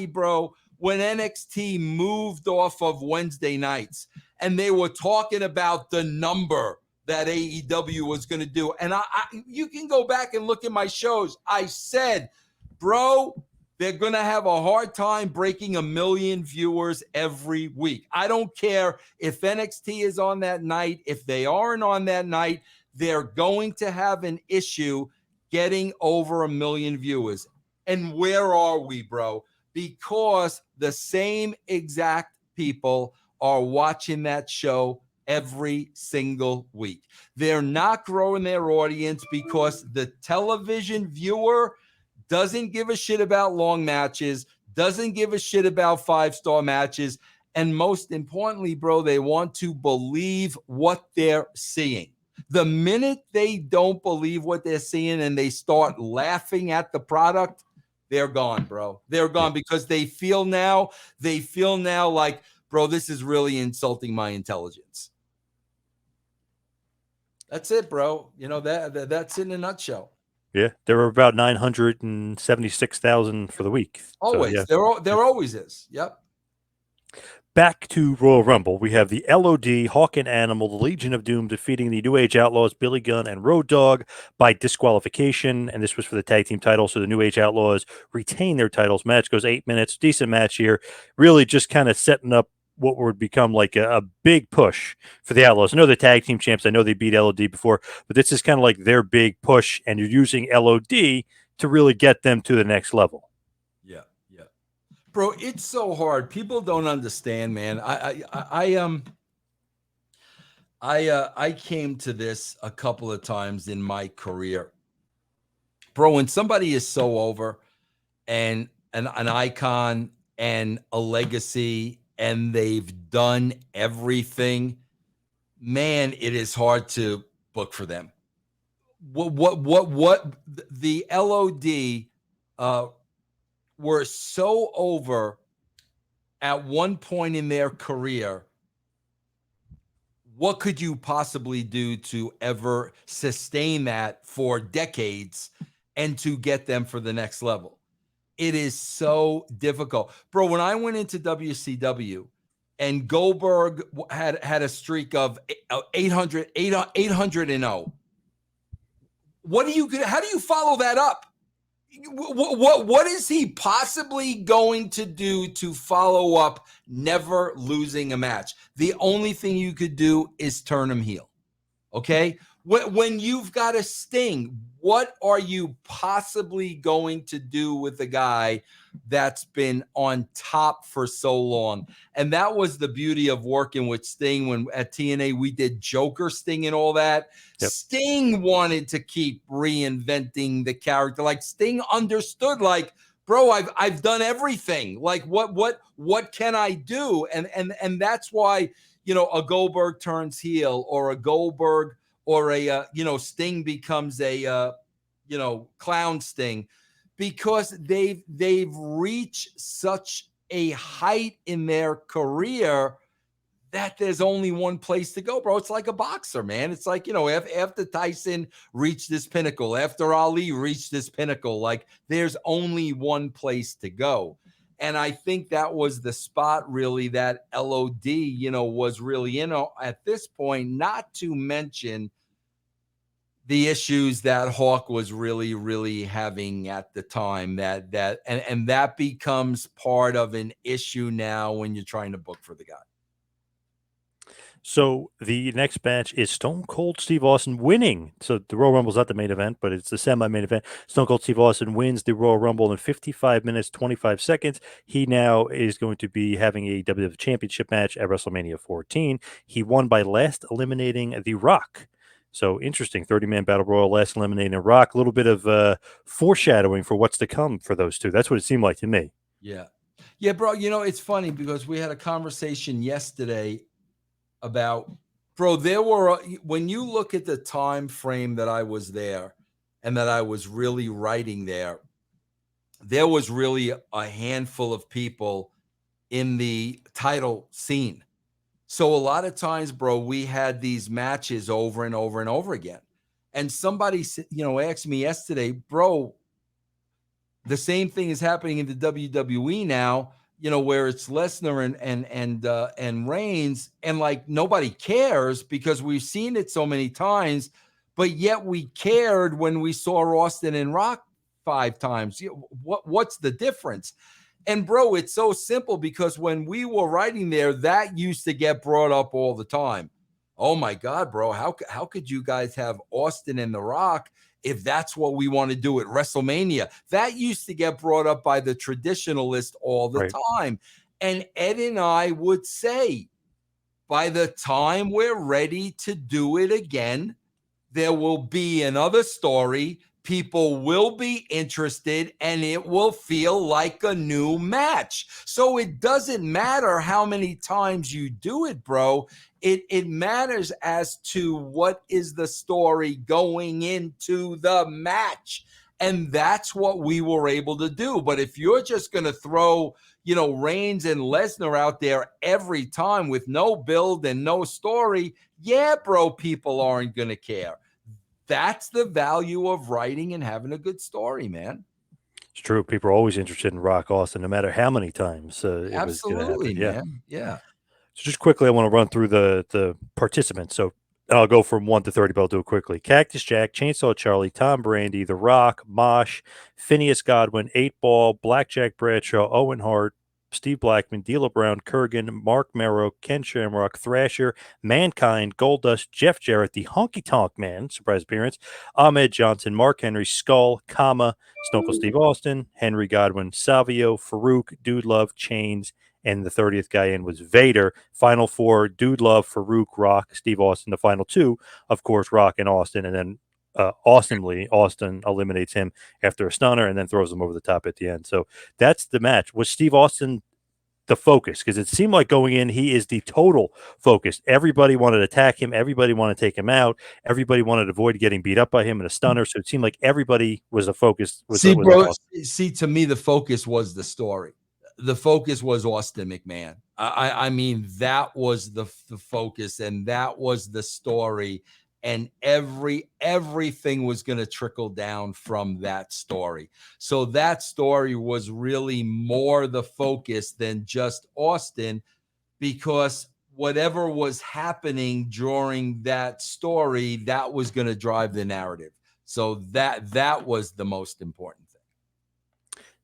bro, when NXT moved off of Wednesday nights and they were talking about the number that AEW was going to do. And you can go back and look at my shows. I said, bro, they're going to have a hard time breaking 1 million viewers every week. I don't care if NXT is on that night. If they aren't on that night, they're going to have an issue getting over 1 million viewers. And where are we, bro? Because the same exact people are watching that show every single week. They're not growing their audience because the television viewer doesn't give a shit about long matches, doesn't give a shit about 5-star matches, and most importantly, bro, they want to believe what they're seeing. The minute they don't believe what they're seeing and they start laughing at the product, they're gone, bro. They're gone because they feel now like, bro, this is really insulting my intelligence. That's it, bro. That's in a nutshell. Yeah, there were about 976,000 for the week. Always. So, yeah. There always is. Yep. Back to Royal Rumble, we have the LOD, Hawk and Animal, the Legion of Doom defeating the New Age Outlaws, Billy Gunn and Road Dogg by disqualification, and this was for the tag team title, so the New Age Outlaws retain their titles. Match goes 8 minutes, decent match here, really just kind of setting up what would become like a big push for the Outlaws. I know they're tag team champs, I know they beat LOD before, but this is kind of like their big push, and you're using LOD to really get them to the next level. Bro, it's so hard. People don't understand, man. I came to this a couple of times in my career. Bro, when somebody is so over and an icon and a legacy and they've done everything, man, it is hard to book for them. What the LOD were so over at one point in their career. What could you possibly do to ever sustain that for decades and to get them for the next level? It is so difficult. Bro, when I went into WCW and Goldberg had a streak of 800 and 0, how do you follow that up? What is he possibly going to do to follow up never losing a match? The only thing you could do is turn him heel. Okay? When you've got a Sting, what are you possibly going to do with a guy that's been on top for so long? And that was the beauty of working with Sting when at TNA we did Joker Sting and all that. Yep. Sting wanted to keep reinventing the character. Like Sting understood, like, bro, I've done everything. Like what can I do? And that's why, a Goldberg turns heel, or a Goldberg or a Sting becomes a clown Sting, because they've reached such a height in their career that there's only one place to go, bro. It's like a boxer, man. It's like, after Tyson reached this pinnacle, after Ali reached this pinnacle, like there's only one place to go. And I think that was the spot really that LOD, was really in at this point, not to mention the issues that Hawk was really, really having at the time, and that becomes part of an issue now when you're trying to book for the guy. So the next match is Stone Cold Steve Austin winning. So the Royal Rumble is not the main event, but it's the semi-main event. Stone Cold Steve Austin wins the Royal Rumble in 55 minutes, 25 seconds. He now is going to be having a WWF Championship match at WrestleMania 14. He won by last eliminating The Rock. So interesting, 30-man battle royal, last eliminating Rock. A little bit of foreshadowing for what's to come for those two. That's what it seemed like to me. Yeah. Yeah, bro, it's funny because we had a conversation yesterday about, bro, when you look at the time frame that I was there and that I was really writing there was really a handful of people in the title scene. So a lot of times, bro, we had these matches over and over and over again. And somebody, asked me yesterday, bro, the same thing is happening in the WWE now, where it's Lesnar and Reigns, and like nobody cares because we've seen it so many times, but yet we cared when we saw Austin and Rock 5 times. What's the difference? And bro, it's so simple because when we were writing there, that used to get brought up all the time. Oh my God, bro, how could you guys have Austin and The Rock if that's what we want to do at WrestleMania? That used to get brought up by the traditionalists all the time. And Ed and I would say, by the time we're ready to do it again, there will be another story. People will be interested and it will feel like a new match. So it doesn't matter how many times you do it, bro. It matters as to what is the story going into the match. And that's what we were able to do. But if you're just going to throw, Reigns and Lesnar out there every time with no build and no story, yeah, bro, people aren't going to care. That's the value of writing and having a good story, man. It's true. People are always interested in Rock Austin, no matter how many times it was going to happen. Yeah. Man. Yeah. So just quickly, I want to run through the participants. So I'll go from 1 to 30, but I'll do it quickly. Cactus Jack, Chainsaw Charlie, Tom Brandy, The Rock, Mosh, Phineas Godwin, 8-Ball, Blackjack Bradshaw, Owen Hart, Steve Blackman, D'Lo Brown, Kurgan, Mark Merrow, Ken Shamrock, Thrasher, Mankind, Goldust, Jeff Jarrett, the Honky Tonk Man, surprise appearance, Ahmed Johnson, Mark Henry, Skull, Kama, Stone Cold Steve Austin, Henry Godwin, Savio, Farouk, Dude Love, Chains, and the 30th guy in was Vader. Final 4, Dude Love, Farouk, Rock, Steve Austin. The final 2, of course, Rock and Austin, and then awesomely, Austin eliminates him after a stunner and then throws him over the top at the end. So that's the match. Was Steve Austin the focus? Because it seemed like going in, he is the total focus. Everybody wanted to attack him. Everybody wanted to take him out. Everybody wanted to avoid getting beat up by him in a stunner. So it seemed like everybody was the focus. To me, the focus was the story. The focus was Austin McMahon. I mean, that was the focus, and that was the story. And everything was going to trickle down from that story. So that story was really more the focus than just Austin, because whatever was happening during that story, that was going to drive the narrative. So that was the most important thing.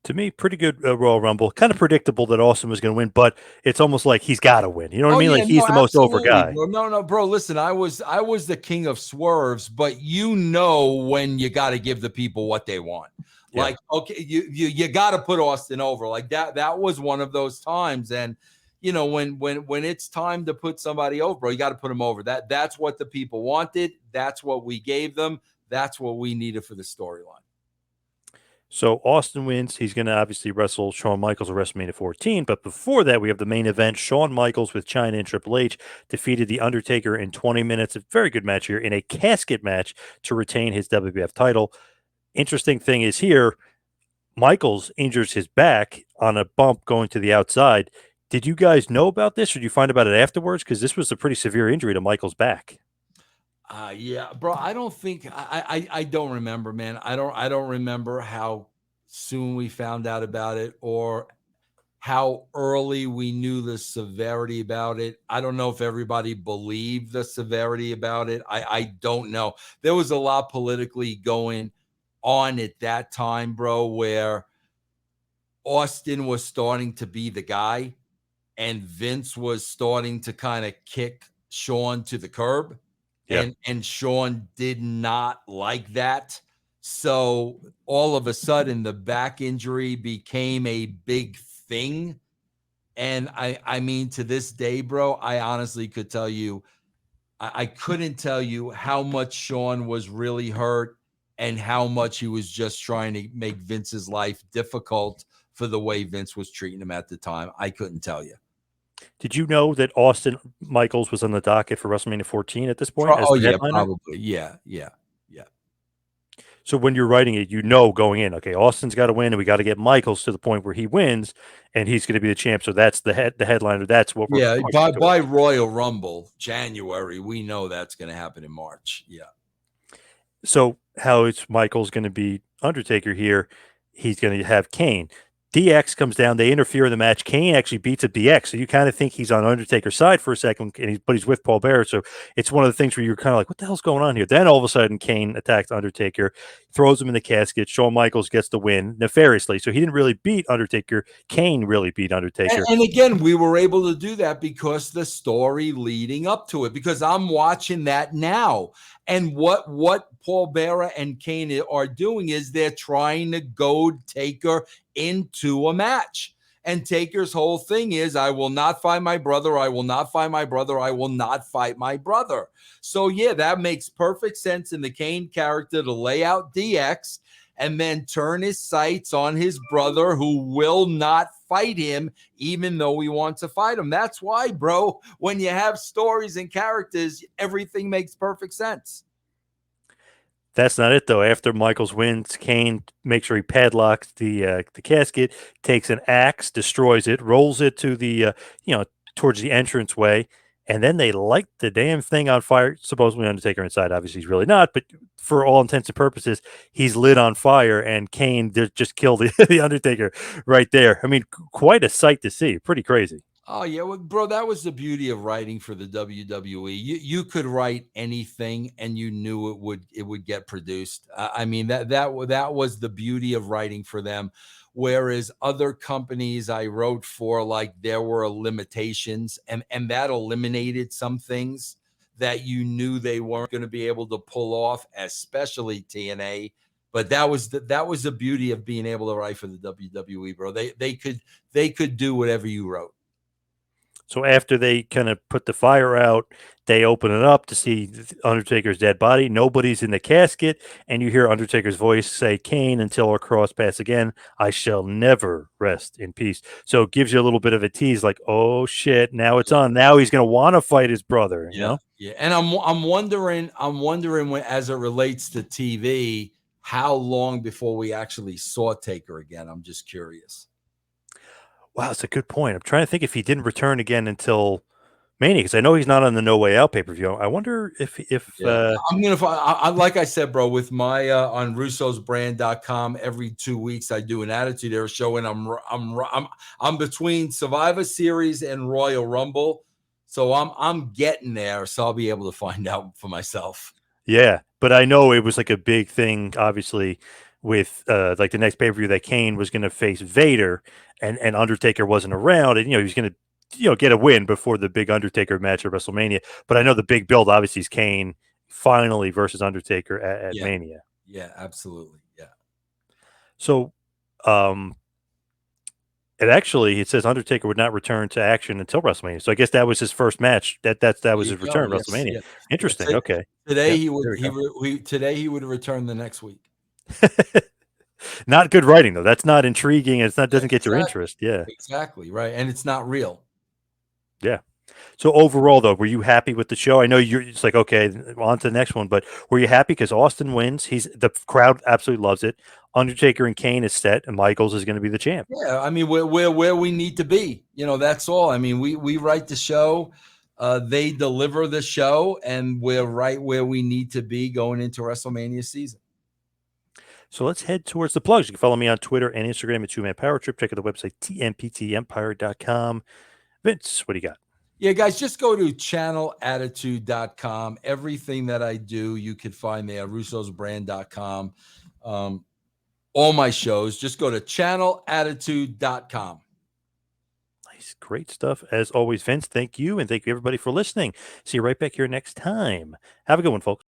To me, pretty good Royal Rumble. Kind of predictable that Austin was going to win, but it's almost like he's got to win. You know what I mean? Like he's the most over guy. Bro. No, bro. Listen, I was the king of swerves, but when you got to give the people what they want. Yeah. Like, okay, you got to put Austin over. Like that was one of those times. And when it's time to put somebody over, bro, you got to put them over. That's what the people wanted. That's what we gave them. That's what we needed for the storyline. So Austin wins. He's going to obviously wrestle Shawn Michaels at WrestleMania 14. But before that, we have the main event. Shawn Michaels with Chyna and Triple H defeated The Undertaker in 20 minutes. A very good match here in a casket match to retain his WWF title. Interesting thing is here, Michaels injures his back on a bump going to the outside. Did you guys know about this, or did you find about it afterwards? Because this was a pretty severe injury to Michaels' back. Yeah, bro. I don't think I don't remember, man. I don't remember how soon we found out about it or how early we knew the severity about it. I don't know if everybody believed the severity about it. I don't know. There was a lot politically going on at that time, bro, where Austin was starting to be the guy and Vince was starting to kind of kick Sean to the curb, Yeah. and Sean did not like that. So all of a sudden the back injury became a big thing. And I mean, to this day, bro, I honestly could tell you, I couldn't tell you how much Sean was really hurt and how much he was just trying to make Vince's life difficult for the way Vince was treating him at the time. I couldn't tell you. Did you know that Austin Michaels was on the docket for WrestleMania 14 at this point as Oh the yeah, headliner? probably. Yeah, yeah, yeah. So when you're writing it, you know going in, okay, Austin's got to win, and we got to get Michaels to the point where he wins, and he's going to be the champ. So that's the headliner. That's what we're Yeah, pushing by towards. Royal Rumble, January, we know that's going to happen in March. Yeah. So how it's Michael's going to be Undertaker here? He's going to have Kane. DX comes down. They interfere in the match. Kane actually beats up DX, so you kind of think he's on Undertaker's side for a second, but he's with Paul Bearer. So it's one of the things where you're kind of like, "What the hell's going on here?" Then all of a sudden, Kane attacks Undertaker, throws him in the casket. Shawn Michaels gets the win nefariously. So he didn't really beat Undertaker. Kane really beat Undertaker. And again, we were able to do that because the story leading up to it, because I'm watching that now. And what Paul Bearer and Kane are doing is they're trying to goad Taker into a match. And Taker's whole thing is, I will not fight my brother. I will not fight my brother. I will not fight my brother. So, yeah, that makes perfect sense in the Kane character to lay out DX and then turn his sights on his brother who will not fight him, even though he wants to fight him. That's why, bro, when you have stories and characters, everything makes perfect sense. That's not it though. After Michaels wins, Kane makes sure he padlocks the casket, takes an axe, destroys it, rolls it to the towards the entranceway, and then they light the damn thing on fire. Supposedly Undertaker inside, obviously he's really not, but for all intents and purposes, he's lit on fire, and Kane just killed the Undertaker right there. I mean, quite a sight to see. Pretty crazy. Oh yeah, well, bro, that was the beauty of writing for the WWE. You could write anything, and you knew it would get produced. I mean that was the beauty of writing for them. Whereas other companies I wrote for, like there were limitations, and that eliminated some things that you knew they weren't going to be able to pull off, especially TNA. But that was the beauty of being able to write for the WWE, bro. They could do whatever you wrote. So after they kind of put the fire out, they open it up to see Undertaker's dead body. Nobody's in the casket, and you hear Undertaker's voice say, "Kane, until our cross pass again, I shall never rest in peace." So it gives you a little bit of a tease, like, "Oh shit, now it's on. Now he's going to want to fight his brother." You Yeah, know? yeah, and I'm wondering when, as it relates to TV, how long before we actually saw Taker again? I'm just curious. Wow, that's a good point. I'm trying to think if he didn't return again until Mania, because I know he's not on the No Way Out pay per view. I wonder if Yeah, I'm gonna find. Like I said, bro, with my on russosbrand.com, every 2 weeks I do an Attitude Era show, and I'm between Survivor Series and Royal Rumble, so I'm getting there. So I'll be able to find out for myself. Yeah, but I know it was like a big thing, obviously, with like the next pay per view that Kane was going to face Vader, and Undertaker wasn't around, and he was going to get a win before the big Undertaker match at WrestleMania. But I know the big build obviously is Kane finally versus Undertaker at Yeah, Mania. yeah, absolutely, yeah. So, um, it says Undertaker would not return to action until WrestleMania. So I guess that was his first match. That There was you his go. return Yes, WrestleMania. yeah, yeah. Interesting. Okay. Today Yep. he would There he, re, we, today he would return the next week. we go. Not good writing though. That's not intriguing. It's not doesn't get your Exactly. interest. Yeah. Exactly, right, and it's not real. Yeah. So overall, though, were you happy with the show? I know you're. It's like okay, on to the next one. But were you happy because Austin wins? The crowd absolutely loves it. Undertaker and Kane is set, and Michaels is going to be the champ. Yeah, I mean, we're where we need to be. That's all. I mean, we write the show, they deliver the show, and we're right where we need to be going into WrestleMania season. So let's head towards the plugs. You can follow me on Twitter and Instagram at Two Man Power Trip. Check out the website tmptempire.com. Vince, what do you got? Yeah, guys, just go to channelattitude.com. Everything that I do, you can find there, russosbrand.com. All my shows, just go to channelattitude.com. Nice, great stuff. As always, Vince, thank you. And thank you, everybody, for listening. See you right back here next time. Have a good one, folks.